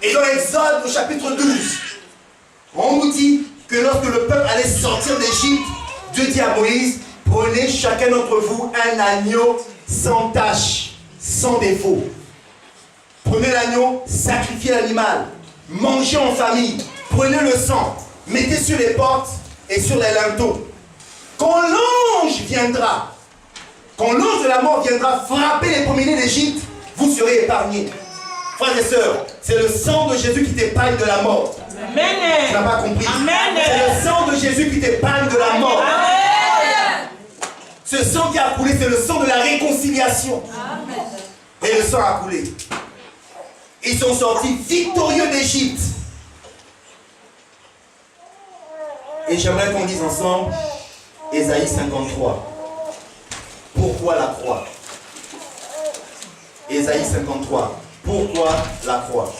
Et dans Exode au chapitre 12, on nous dit que lorsque le peuple allait sortir d'Égypte, Dieu dit à Moïse, prenez chacun d'entre vous un agneau sans tache, sans défaut. Prenez l'agneau, sacrifiez l'animal, mangez en famille, prenez le sang, mettez sur les portes et sur les linteaux. Quand l'ange viendra, quand l'ange de la mort viendra frapper les premiers-nés d'Égypte, vous serez épargnés. Frères et sœurs, c'est le sang de Jésus qui t'épargne de la mort. Amen. Tu n'as pas compris. Amen. C'est le sang de Jésus qui t'épargne de la mort. Amen. Ce sang qui a coulé, c'est le sang de la réconciliation. Amen. Et le sang a coulé. Ils sont sortis victorieux d'Égypte. Et j'aimerais qu'on dise ensemble Ésaïe 53. Pourquoi la croix? Ésaïe 53. Pourquoi la croix?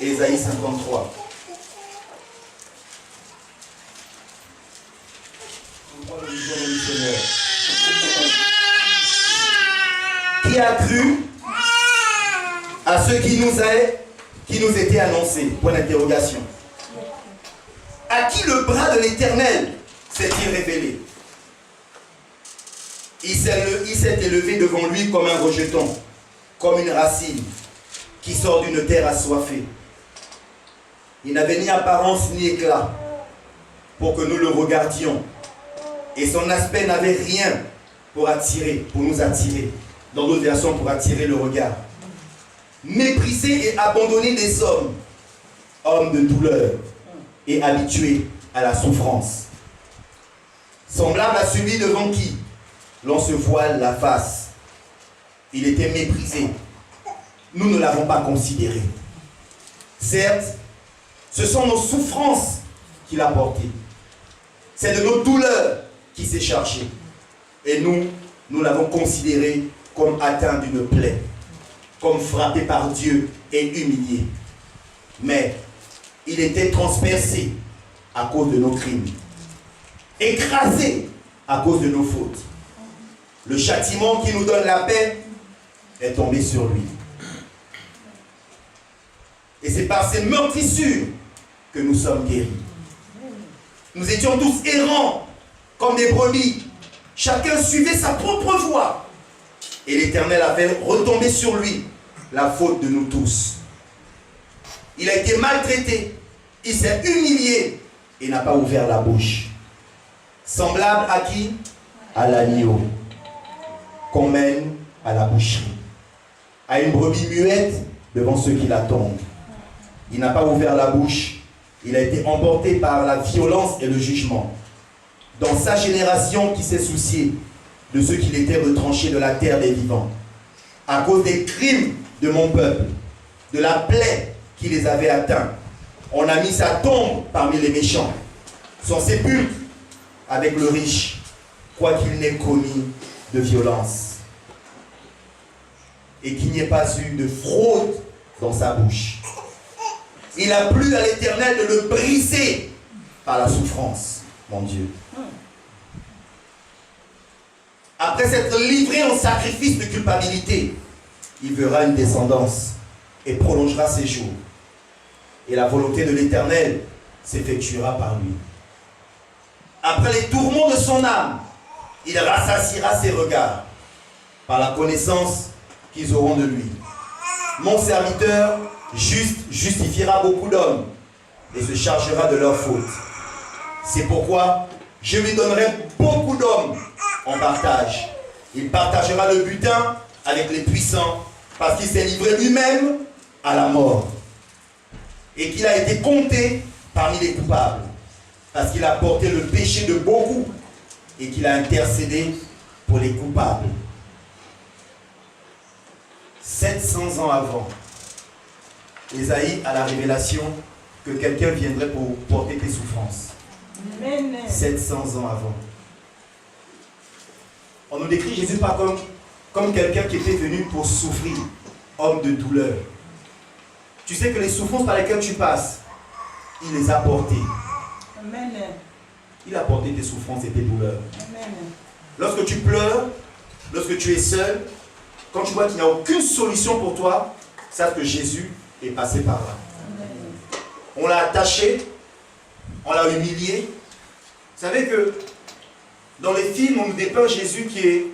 Ésaïe 53. Qui a cru à ce qui nous était annoncé? Point d'interrogation. À qui le bras de l'Éternel s'est-il révélé? Il s'est élevé devant lui comme un rejeton, comme une racine qui sort d'une terre assoiffée. Il n'avait ni apparence ni éclat pour que nous le regardions. Et son aspect n'avait rien pour nous attirer. Dans d'autres versions, pour attirer le regard. Méprisé et abandonné des hommes, homme de douleur et habitué à la souffrance. Semblable à celui devant qui l'on se voile la face. Il était méprisé. Nous ne l'avons pas considéré. Certes, ce sont nos souffrances qu'il a portées. C'est de nos douleurs qu'il s'est chargé. Et nous l'avons considéré comme atteint d'une plaie, comme frappé par Dieu et humilié. Mais il était transpercé à cause de nos crimes, écrasé à cause de nos fautes. Le châtiment qui nous donne la paix est tombé sur lui. Et c'est par ces meurtrissures que nous sommes guéris. Nous étions tous errants comme des brebis. Chacun suivait sa propre voie. Et l'Éternel a fait retomber sur lui la faute de nous tous. Il a été maltraité. Il s'est humilié et n'a pas ouvert la bouche. Semblable à qui? À l'agneau qu'on mène à la boucherie. À une brebis muette devant ceux qui l'attendent. Il n'a pas ouvert la bouche. Il a été emporté par la violence et le jugement. Dans sa génération qui s'est soucié de ceux qui l'étaient retranchés de la terre des vivants. À cause des crimes de mon peuple, de la plaie qui les avait atteints, on a mis sa tombe parmi les méchants. Son sépulcre avec le riche, quoiqu'il n'ait commis de violence. Et qu'il n'y ait pas eu de fraude dans sa bouche. Il a plu à l'Éternel de le briser par la souffrance, mon Dieu. Après s'être livré en sacrifice de culpabilité, il verra une descendance et prolongera ses jours. Et la volonté de l'Éternel s'effectuera par lui. Après les tourments de son âme, il rassasiera ses regards par la connaissance qu'ils auront de lui. Mon serviteur juste justifiera beaucoup d'hommes et se chargera de leurs fautes. C'est pourquoi je lui donnerai beaucoup d'hommes en partage. Il partagera le butin avec les puissants parce qu'il s'est livré lui-même à la mort et qu'il a été compté parmi les coupables parce qu'il a porté le péché de beaucoup et qu'il a intercédé pour les coupables. 700 ans avant, Ésaïe a la révélation que quelqu'un viendrait pour porter tes souffrances. Amen. 700 ans avant. On nous décrit Jésus pas comme quelqu'un qui était venu pour souffrir, homme de douleur. Tu sais que les souffrances par lesquelles tu passes, il les a portées. Amen. Il a porté tes souffrances et tes douleurs. Amen. Lorsque tu pleures, lorsque tu es seul, quand tu vois qu'il n'y a aucune solution pour toi, sache que Jésus est passé par là. On l'a attaché, on l'a humilié. Vous savez que dans les films, on nous dépeint Jésus qui est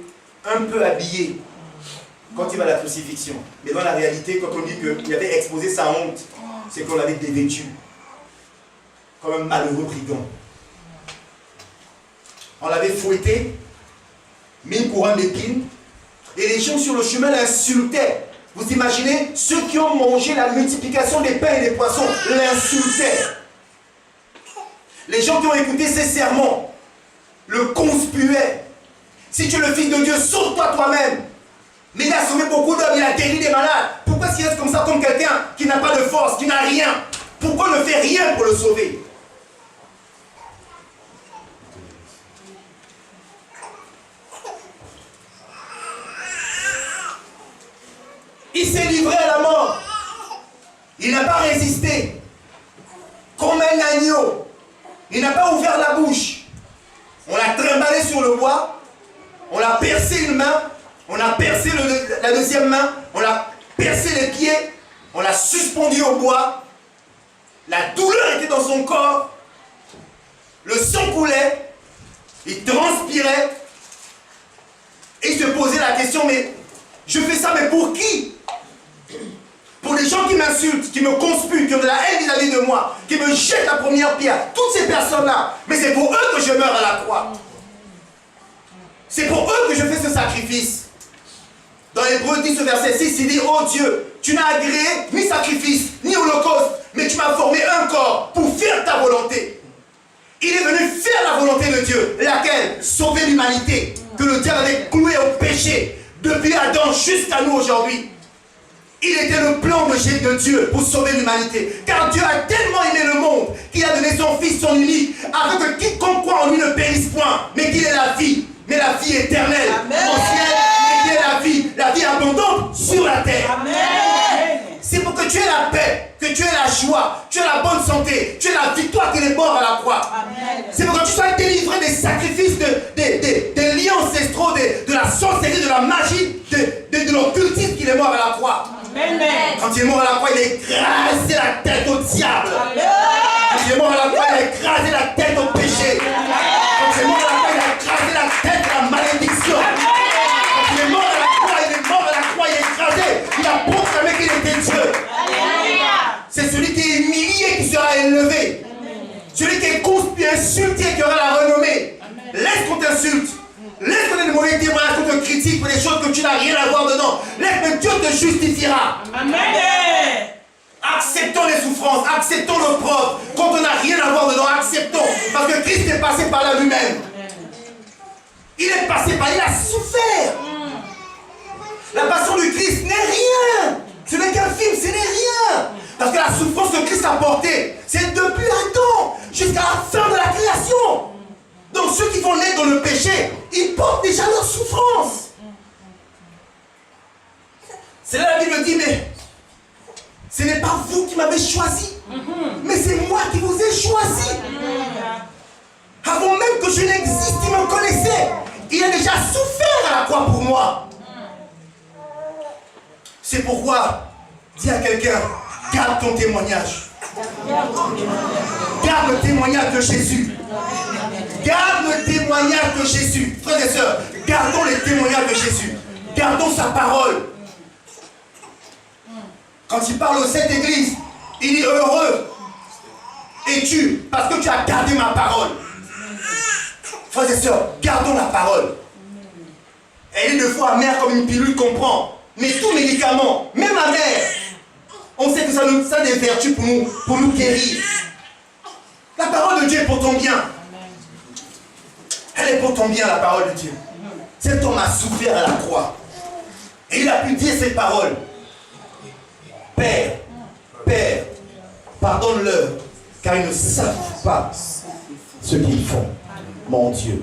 un peu habillé quand il va à la crucifixion. Mais dans la réalité, quand on dit qu'il avait exposé sa honte, c'est qu'on l'avait dévêtu comme un malheureux brigand. On l'avait fouetté, mis une couronne d'épines, et les gens sur le chemin l'insultaient. Vous imaginez, ceux qui ont mangé la multiplication des pains et des poissons l'insultaient. Les gens qui ont écouté ses sermons le conspuaient. Si tu es le Fils de Dieu, sauve-toi toi-même. Mais il a sauvé beaucoup d'hommes, il a guéri des malades. Pourquoi est-ce qu'il reste comme ça, comme quelqu'un qui n'a pas de force, qui n'a rien? Pourquoi ne fait rien pour le sauver? Il s'est livré à la mort. Il n'a pas résisté. Comme un agneau. Il n'a pas ouvert la bouche. On l'a trimballé sur le bois. On l'a percé une main. On a percé la deuxième main. On l'a percé les pieds. On l'a suspendu au bois. La douleur était dans son corps. Le sang coulait. Il transpirait. Et il se posait la question, mais je fais ça, mais pour qui? Pour les gens qui m'insultent, qui me conspuent, qui ont de la haine vis-à-vis de moi, qui me jettent la première pierre, toutes ces personnes-là, mais c'est pour eux que je meurs à la croix. C'est pour eux que je fais ce sacrifice. Dans Hébreux 10, verset 6, il dit, oh Dieu, tu n'as agréé ni sacrifice, ni holocauste, mais tu m'as formé un corps pour faire ta volonté. Il est venu faire la volonté de Dieu, laquelle? Sauver l'humanité, que le diable avait cloué au péché, depuis Adam jusqu'à nous aujourd'hui. Il était le plan de Dieu pour sauver l'humanité. Car Dieu a tellement aimé le monde qu'il a donné son Fils, son unique, afin que quiconque croit en lui ne périsse point, mais qu'il ait la vie, mais la vie éternelle. Au ciel, mais qu'il ait la vie abondante sur la terre. Amen. C'est pour que tu aies la paix, que tu aies la joie, tu aies la bonne santé, tu aies la victoire qu'il est mort à la croix. C'est pour que tu sois délivré des sacrifices, des liens ancestraux, de la sorcellerie, de la magie, de l'occultisme qu'il est mort à la croix. Amen. Quand il est mort à la croix, il a écrasé la tête au diable. Quand il est mort à la croix, il a écrasé la tête au péché. Quand il est mort à la croix, il a écrasé la tête à la malédiction. Quand il est mort à la croix, il a écrasé. Il a proclamé qu'il était Dieu. C'est celui qui est humilié qui sera élevé. Celui qui est conspué, insulté qui aura la renommée. Laisse qu'on t'insulte. Laisse qu'on ait de mauvais témoignages, qu'on te critique pour des choses que tu n'as rien à voir dedans. Laisse que Dieu te justifiera. Amen. Acceptons les souffrances, acceptons l'opprobre. Quand on n'a rien à voir dedans, acceptons. Parce que Christ est passé par là lui-même. Il est passé par là, il a souffert. La passion du Christ n'est rien. Ce n'est qu'un film, ce n'est rien. Parce que la souffrance que Christ a portée, c'est depuis Adam jusqu'à la fin de la création. Donc ceux qui vont naître dans le péché, ils portent déjà leur souffrance. C'est là la Bible dit, mais ce n'est pas vous qui m'avez choisi, mais c'est moi qui vous ai choisi. Avant même que je n'existe, il me connaissait. Il a déjà souffert à la croix pour moi. C'est pourquoi, dis à quelqu'un, garde ton témoignage. Garde le témoignage de Jésus. Garde le témoignage de Jésus. Frères et sœurs, gardons les témoignages de Jésus. Gardons sa parole. Quand il parle aux 7 églises, il dit heureux es-tu parce que tu as gardé ma parole. Frères et sœurs, gardons la parole. Elle est de fois amère comme une pilule qu'on prend. Mais tout médicament, même amère, on sait que ça a des vertus pour nous guérir. La parole de Dieu est pour ton bien. Elle est pour ton bien, la parole de Dieu. Cet homme a souffert à la croix. Et il a pu dire ces paroles. Père, Père, pardonne-leur, car ils ne savent pas ce qu'ils font. Mon Dieu.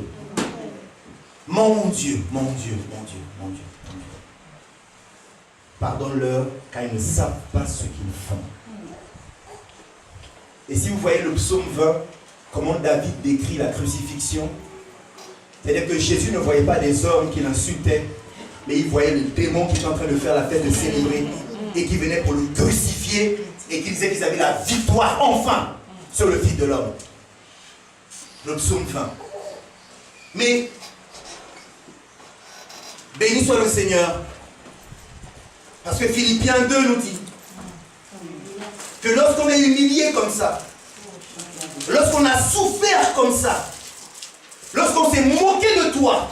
Mon Dieu, mon Dieu, mon Dieu, mon Dieu. Pardonne-leur, car ils ne savent pas ce qu'ils font. Et si vous voyez le psaume 20, comment David décrit la crucifixion, c'est-à-dire que Jésus ne voyait pas des hommes qui l'insultaient, Mais il voyait le démon qui était en train de faire la fête, de célébrer, et qui venait pour le crucifier, et qui disait qu'ils avaient la victoire enfin sur le Fils de l'homme. Le psaume fin. Mais, béni soit le Seigneur, parce que Philippiens 2 nous dit que lorsqu'on est humilié comme ça, lorsqu'on a souffert comme ça, lorsqu'on s'est moqué de toi,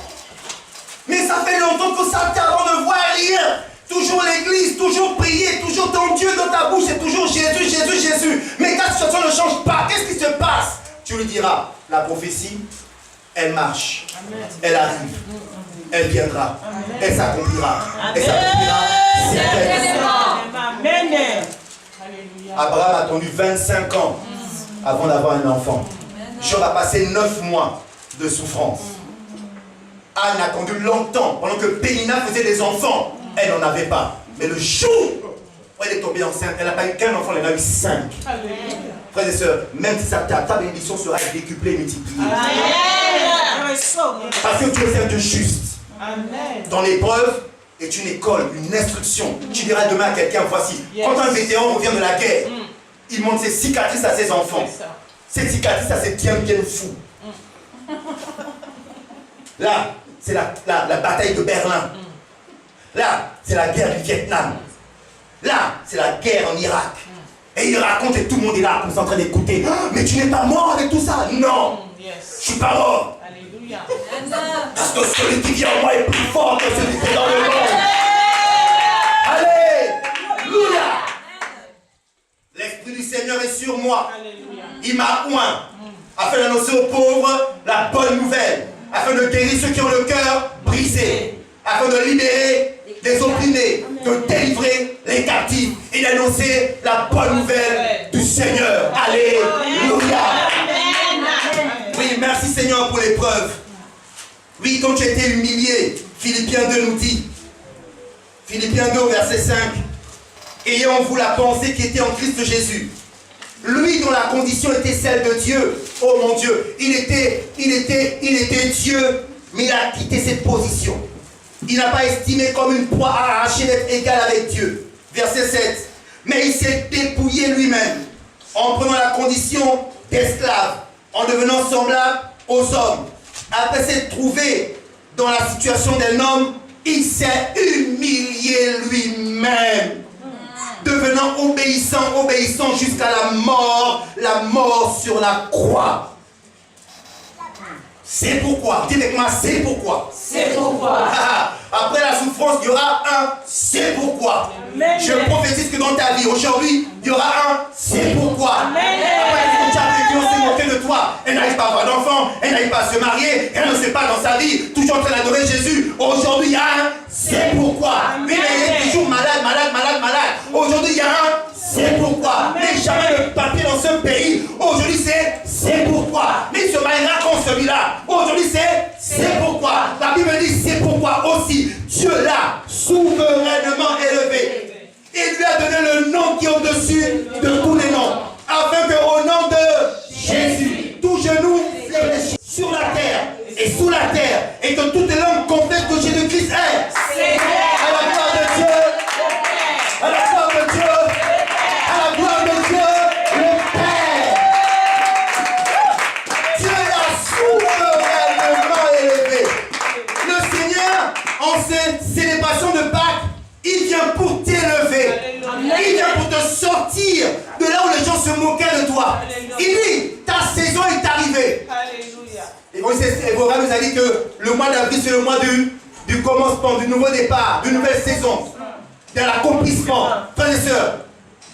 mais ça fait longtemps que ça t'avant ne voit rien, toujours l'église, toujours prier, toujours ton Dieu dans ta bouche, c'est toujours Jésus, Jésus, Jésus, mais ta situation ne change pas, qu'est-ce qui se passe? Tu lui diras, la prophétie, elle marche, elle arrive, elle viendra, elle s'accomplira, certainement. Amen. Abraham a attendu 25 ans avant d'avoir un enfant. Job a passé 9 mois de souffrance. Anne a attendu longtemps, pendant que Pénina faisait des enfants. Elle n'en avait pas. Mais le jour où elle est tombée enceinte, elle n'a pas eu qu'un enfant, elle en a eu 5. Frères et sœurs, même si ta bénédiction sera décuplée et multipliée. Parce que Dieu est un Dieu juste. Dans l'épreuve est une école, une instruction. Tu diras demain à quelqu'un, voici, quand un vétéran revient de la guerre, il montre ses cicatrices à ses enfants. Ces cicatrices, ça c'est bien fou. Là, c'est la bataille de Berlin. Là, c'est la guerre du Vietnam. Là, c'est la guerre en Irak. Et il raconte et tout le monde est là, comme ça en train d'écouter. Mais tu n'es pas mort avec tout ça? Non, je suis pas mort. Alléluia. Parce que celui qui vient en moi est plus fort que celui qui est dans le monde. Alléluia. L'Esprit du Seigneur est sur moi. Il m'a oint afin d'annoncer aux pauvres la bonne nouvelle, afin de guérir ceux qui ont le cœur brisé, afin de libérer les opprimés, de délivrer les captifs et d'annoncer la bonne nouvelle du Seigneur. Alléluia. Oui, merci Seigneur pour l'épreuve. Oui, quand tu étais humilié, Philippiens 2 nous dit, Philippiens 2 verset 5, ayant en vous la pensée qui était en Christ Jésus, lui dont la condition était celle de Dieu. Oh mon Dieu, il était Dieu, mais il a quitté cette position. Il n'a pas estimé comme une proie à arracher d'être égal avec Dieu. Verset 7. Mais il s'est dépouillé lui-même en prenant la condition d'esclave, en devenant semblable aux hommes. Après s'être trouvé dans la situation d'un homme, il s'est humilié lui-même, devenant obéissant jusqu'à la mort sur la croix. C'est pourquoi, dis avec moi, c'est pourquoi. C'est pourquoi. Après la souffrance, il y aura un c'est pourquoi. Amen. Je prophétise que dans ta vie, aujourd'hui, il y aura un c'est pourquoi. Amen. Après que tu as vécu, on s'est moqué de toi. Elle n'arrive pas à avoir d'enfant, elle n'arrive pas à se marier, elle ne sait pas dans sa vie, toujours en train d'adorer Jésus. Aujourd'hui, il y a un c'est pourquoi. Mais elle est toujours malade. Aujourd'hui, il y a un c'est pourquoi. Mais jamais le papier dans ce pays. Aujourd'hui, c'est pourquoi. Mais ce mariera comme celui-là. Aujourd'hui, c'est pourquoi. La Bible dit c'est pourquoi aussi Dieu l'a souverainement élevé. Et lui a donné le nom qui est au-dessus de tous les noms. Afin qu'au nom de Jésus, tout genou fléchisse sur la terre et sous la terre. Et que toutes les langues confessent que Jésus-Christ est. À la gloire de Dieu. À la gloire de Dieu. À la gloire de Dieu, le Père. Dieu l'a souverainement élevé. Le Seigneur, en cette célébration de Pâques, il vient pour t'élever. Il vient pour te sortir de là où les gens se moquaient de toi. Il dit, ta saison est arrivée. Et Evoram nous a dit que le mois d'avril, c'est le mois du commencement, du nouveau départ, d'une nouvelle saison, de l'accomplissement. Frères et sœurs,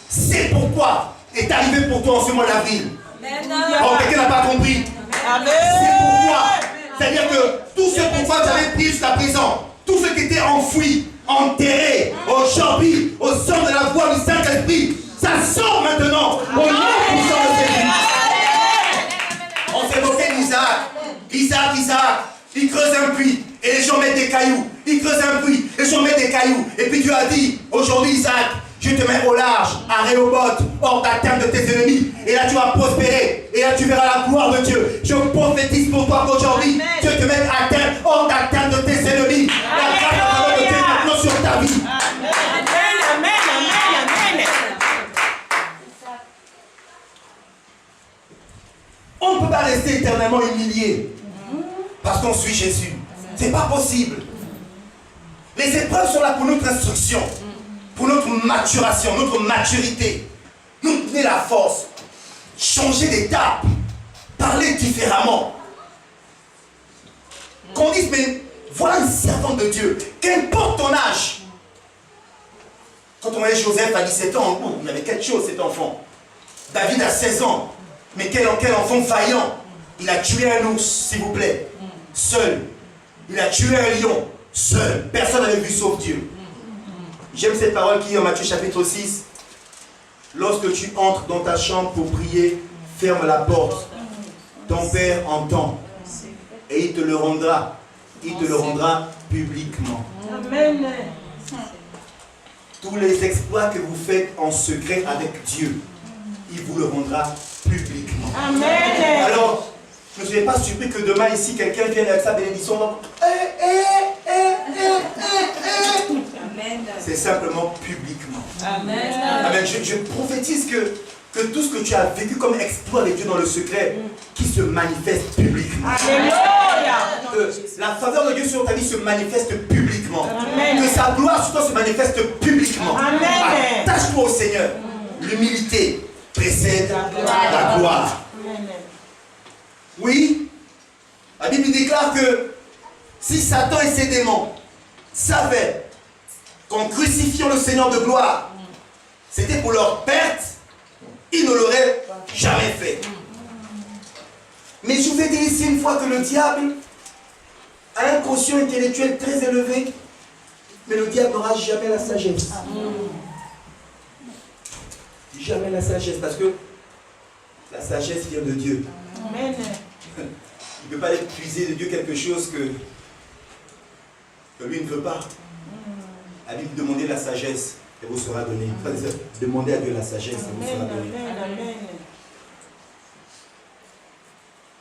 c'est pourquoi est arrivé pour toi en ce mois d'avril. Oh, quelqu'un n'a pas compris. C'est pourquoi. C'est-à-dire que tout ce pourquoi tu avais pris jusqu'à présent, tout ce qui était enfoui, enterré, aujourd'hui, au son de la voix du Saint-Esprit, ça sort maintenant au nom puissant de Jésus. On s'est moqué d'Isaac. Isaac, il creuse un puits et les gens mettent des cailloux. Il creuse un puits, les gens mettent des cailloux. Et puis Dieu a dit, aujourd'hui Isaac, je te mets au large, à Rehoboth, hors d'atteinte de tes ennemis. Et là tu vas prospérer. Et là tu verras la gloire de Dieu. Je prophétise pour toi qu'aujourd'hui, Dieu te met à terre, hors d'atteinte de tes ennemis. La grâce de Dieu On ne peut pas rester éternellement humilié parce qu'on suit Jésus. Ce n'est pas possible. Les épreuves sont là pour notre instruction, pour notre maturation, notre maturité. Nous donner la force, changer d'étape, parler différemment. Qu'on dise, mais voilà une servante de Dieu, qu'importe ton âge. Quand on voyait Joseph à 17 ans, il y avait quelque chose cet enfant. David à 16 ans, mais quel enfant vaillant. Il a tué un ours, s'il vous plaît, seul. Il a tué un lion, seul. Personne n'avait vu sauf Dieu. J'aime cette parole qui est en Matthieu chapitre 6. Lorsque tu entres dans ta chambre pour prier, ferme la porte. Ton Père entend. Et il te le rendra. Il te le rendra publiquement. Amen. Tous les exploits que vous faites en secret avec Dieu, il vous le rendra publiquement. Amen. Alors, ne soyez pas surpris que demain ici, quelqu'un vienne avec sa bénédiction. C'est simplement publiquement. Amen. Amen. Je prophétise que tout ce que tu as vécu comme exploit avec Dieu dans le secret, qui se manifeste publiquement. Alléluia. Que la faveur de Dieu sur ta vie se manifeste publiquement. Amen. Que sa gloire sur toi se manifeste publiquement. Amen. Attache-toi au Seigneur. L'humilité précède la gloire. Amen. Oui, la Bible déclare que si Satan et ses démons savaient qu'en crucifiant le Seigneur de gloire, c'était pour leur perte, ils ne l'auraient jamais fait. Mais je vous ai dit ici une fois que le diable a un quotient intellectuel très élevé, mais le diable n'aura jamais la sagesse. Jamais la sagesse, parce que la sagesse vient de Dieu. Amen. Il ne peut pas aller puiser de Dieu quelque chose que lui ne veut pas. La Bible, demandez la sagesse et vous sera donné. Demandez à Dieu la sagesse et vous sera donné. Amen.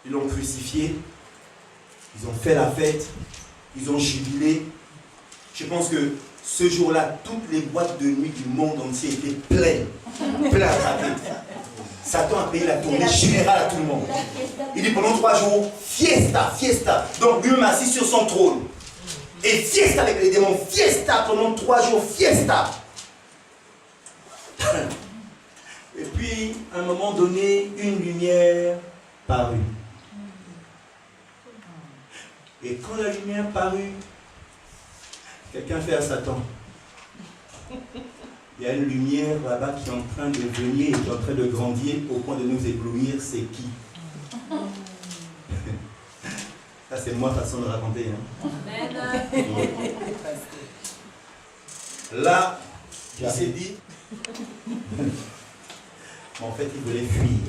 Ils l'ont crucifié, ils ont fait la fête, ils ont jubilé. Je pense que ce jour-là, toutes les boîtes de nuit du monde entier étaient pleines. Pleines à craquer. Satan a payé la tournée générale à tout le monde. Il dit pendant 3 jours, fiesta, fiesta. Donc lui-même assis sur son trône. Et fiesta avec les démons, fiesta pendant 3 jours, fiesta. Et puis, à un moment donné, une lumière parut. Et quand la lumière parut, quelqu'un fait à Satan. Il y a une lumière là-bas qui est en train de venir, qui est en train de grandir au point de nous éblouir. C'est qui? Ça, c'est moi, façon de raconter. Hein? Là, il s'est dit, en fait, il voulait fuir.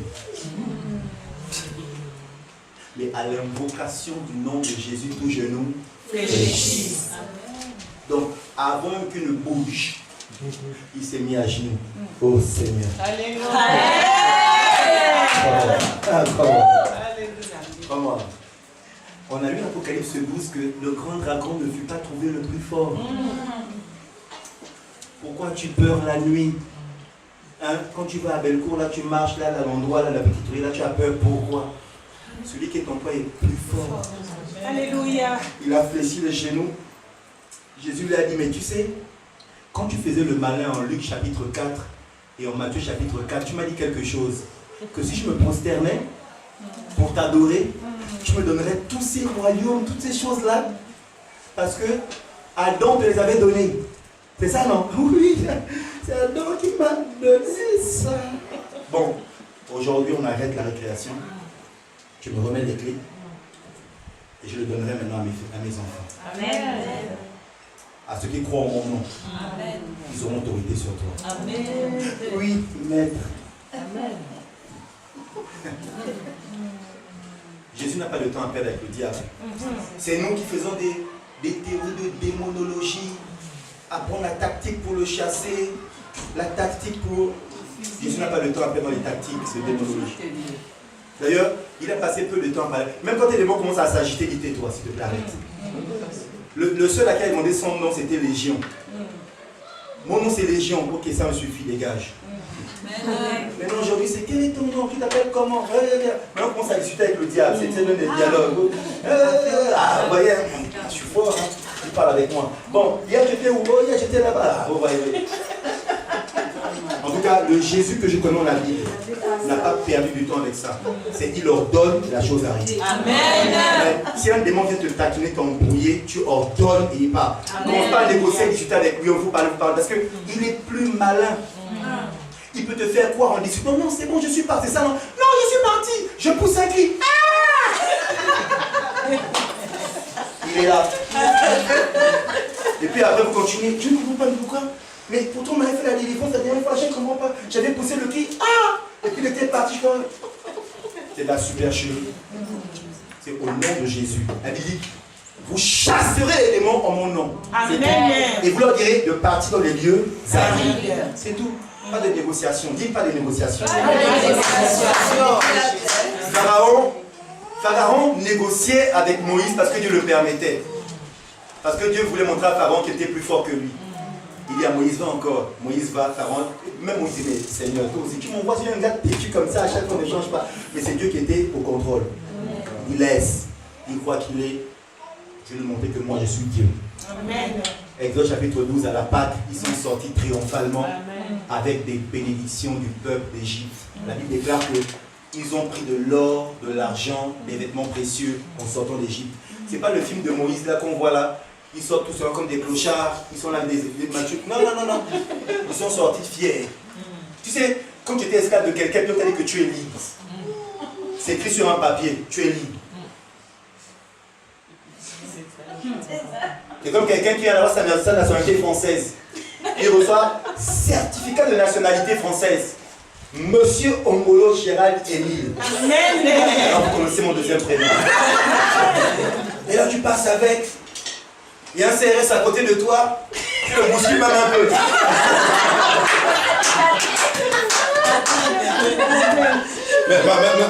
Mais à l'invocation du nom de Jésus, tout genou fléchit. Donc, avant qu'il ne bouge, il s'est mis à genoux. Oh Seigneur. Alléluia. Comment? On a lu l'Apocalypse 12 que le grand dragon ne fut pas trouvé le plus fort. Pourquoi tu peurs la nuit? Hein? Quand tu vas à Bellecour, là tu marches, là, à l'endroit, là, la petite rue, là tu as peur. Pourquoi? Celui qui est en toi est plus fort. Alléluia. Il a fléchi les genoux. Jésus lui a dit, mais tu sais, quand tu faisais le malin en Luc chapitre 4 et en Matthieu chapitre 4, tu m'as dit quelque chose. Que si je me prosternais pour t'adorer, tu me donnerais tous ces royaumes, toutes ces choses-là. Parce que Adam te les avait donnés. C'est ça, non? Oui, c'est Adam qui m'a donné ça. Bon, aujourd'hui on arrête la récréation. Tu me remets les clés. Et je le donnerai maintenant à mes enfants. Amen. À ceux qui croient en mon nom. Amen. Ils auront autorité sur toi. Amen. Oui, maître. Amen. Jésus n'a pas de temps à perdre avec le diable. C'est nous qui faisons des théories de démonologie, apprendre la tactique pour le chasser, la tactique pour... Jésus n'a pas de temps à perdre dans les tactiques de démonologie. D'ailleurs, il a passé peu de temps à parler. Même quand les démons commencent à s'agiter, il dit tais-toi, s'il te plaît, arrête. Le seul à qui a demandé son nom, c'était Légion. Mon nom, c'est Légion. Ok, ça me suffit, dégage. Maintenant, aujourd'hui, c'est quel est ton nom? Tu t'appelles comment? Maintenant, on commence à discuter avec le diable. C'est même des dialogues. Vous voyez, je suis fort, hein? Il parle avec moi. Bon, hier j'étais où? Hier j'étais là-bas. Vous voyez. En tout cas, le Jésus que je connais dans la Bible n'a pas perdu du temps avec ça. C'est qu'il ordonne la chose arrive. Amen. Si un démon vient te taquiner, t'embrouiller, tu ordonnes et il part. On ne commence pas à négocier, discuter avec lui, on vous parle, parce qu'il est plus malin. Il peut te faire croire en discutant. Non, c'est bon, je suis parti. Ça, non, non, je suis parti. Je pousse un cri. Il est là. Et puis après, vous continuez. Je ne comprends pas pourquoi. Mais pourtant, on m'avait fait la délivrance la dernière fois. Je ne comprends pas. J'avais poussé le cri. Et puis il était parti. C'est de la supercherie. C'est au nom de Jésus. Elle dit, vous chasserez les démons en mon nom. Amen. Et vous leur direz de partir dans les lieux arides. C'est tout. Pas de négociation. Dites pas de négociation. Pharaon négociait avec Moïse parce que Dieu le permettait. Parce que Dieu voulait montrer à Pharaon qu'il était plus fort que lui. Il dit à Moïse, va encore. Moïse va, Pharaon. Même Moïse dit, mais Seigneur, toi aussi, tu m'envoies sur un gars têtu comme ça, à chaque fois on ne change pas. Mais c'est Dieu qui était au contrôle. Il laisse. Il croit qu'il est. Je vais lui montrer que moi je suis Dieu. Amen. Exode chapitre 12, à la Pâque, ils sont sortis triomphalement. Amen. Avec des bénédictions du peuple d'Égypte. La Bible déclare qu'ils ont pris de l'or, de l'argent, des vêtements précieux en sortant d'Égypte. Ce n'est pas le film de Moïse là qu'on voit là. Ils sortent tous comme des clochards, ils sont là des matures. Non, non, non, non. Ils sont sortis fiers. Tu sais, quand tu étais esclave de quelqu'un, Dieu t'a dit que tu es libre. C'est écrit sur un papier, tu es libre. C'est comme quelqu'un qui vient d'avoir sa nationalité française. Il reçoit certificat de nationalité française. Monsieur Omolo Gérald Émile. Alors vous connaissez mon deuxième prénom. Et là tu passes avec. Il y a un CRS à côté de toi. Tu le bouscules même un peu.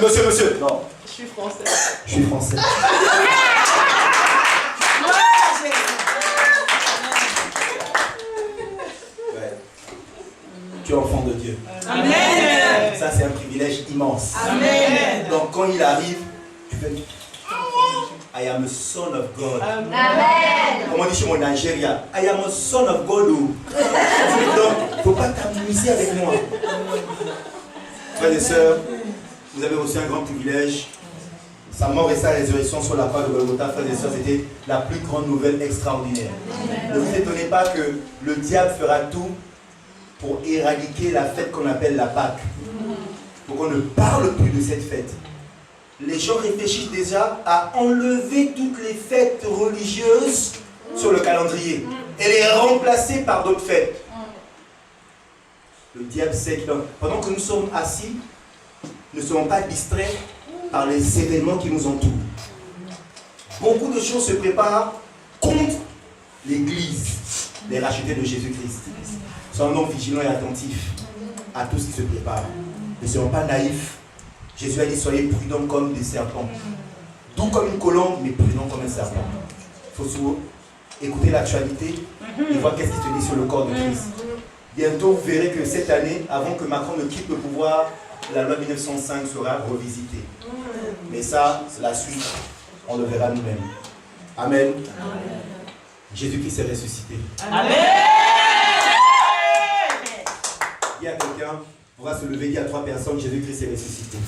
Monsieur. Non. Je suis français. Je suis français. Tu es enfant de Dieu. Amen. Ça, c'est un privilège immense. Amen. Donc, quand il arrive, tu fais I am a son of God. Amen. Comme on dit chez mon Nigeria, I am a son of God. Donc, il ne faut pas t'amuser avec moi. Frères et sœurs, vous avez reçu un grand privilège. Sa mort et sa résurrection sur la croix de Golgotha, frères et sœurs, c'était la plus grande nouvelle extraordinaire. Ne vous étonnez pas que le diable fera tout pour éradiquer la fête qu'on appelle la Pâque. Pour qu'on ne parle plus de cette fête. Les gens réfléchissent déjà à enlever toutes les fêtes religieuses sur le calendrier et les remplacer par d'autres fêtes. Le diable sait que pendant que nous sommes assis, nous ne serons pas distraits par les événements qui nous entourent. Beaucoup de choses se préparent contre l'Église, les rachetés de Jésus-Christ. Soyons donc vigilants et attentifs à tout ce qui se prépare. Ne soyons pas naïfs. Jésus a dit, soyez prudents comme des serpents. Doux comme une colombe, mais prudents comme un serpent. Il faut écouter l'actualité et voir qu'est-ce qui se dit sur le corps de Christ. Bientôt, vous verrez que cette année, avant que Macron ne quitte le pouvoir, la loi 1905 sera revisitée. Mais ça, la suite, on le verra nous-mêmes. Amen. Jésus-Christ est ressuscité. Amen. Il y a quelqu'un, on va se lever, il y a 3 personnes, Jésus-Christ est ressuscité.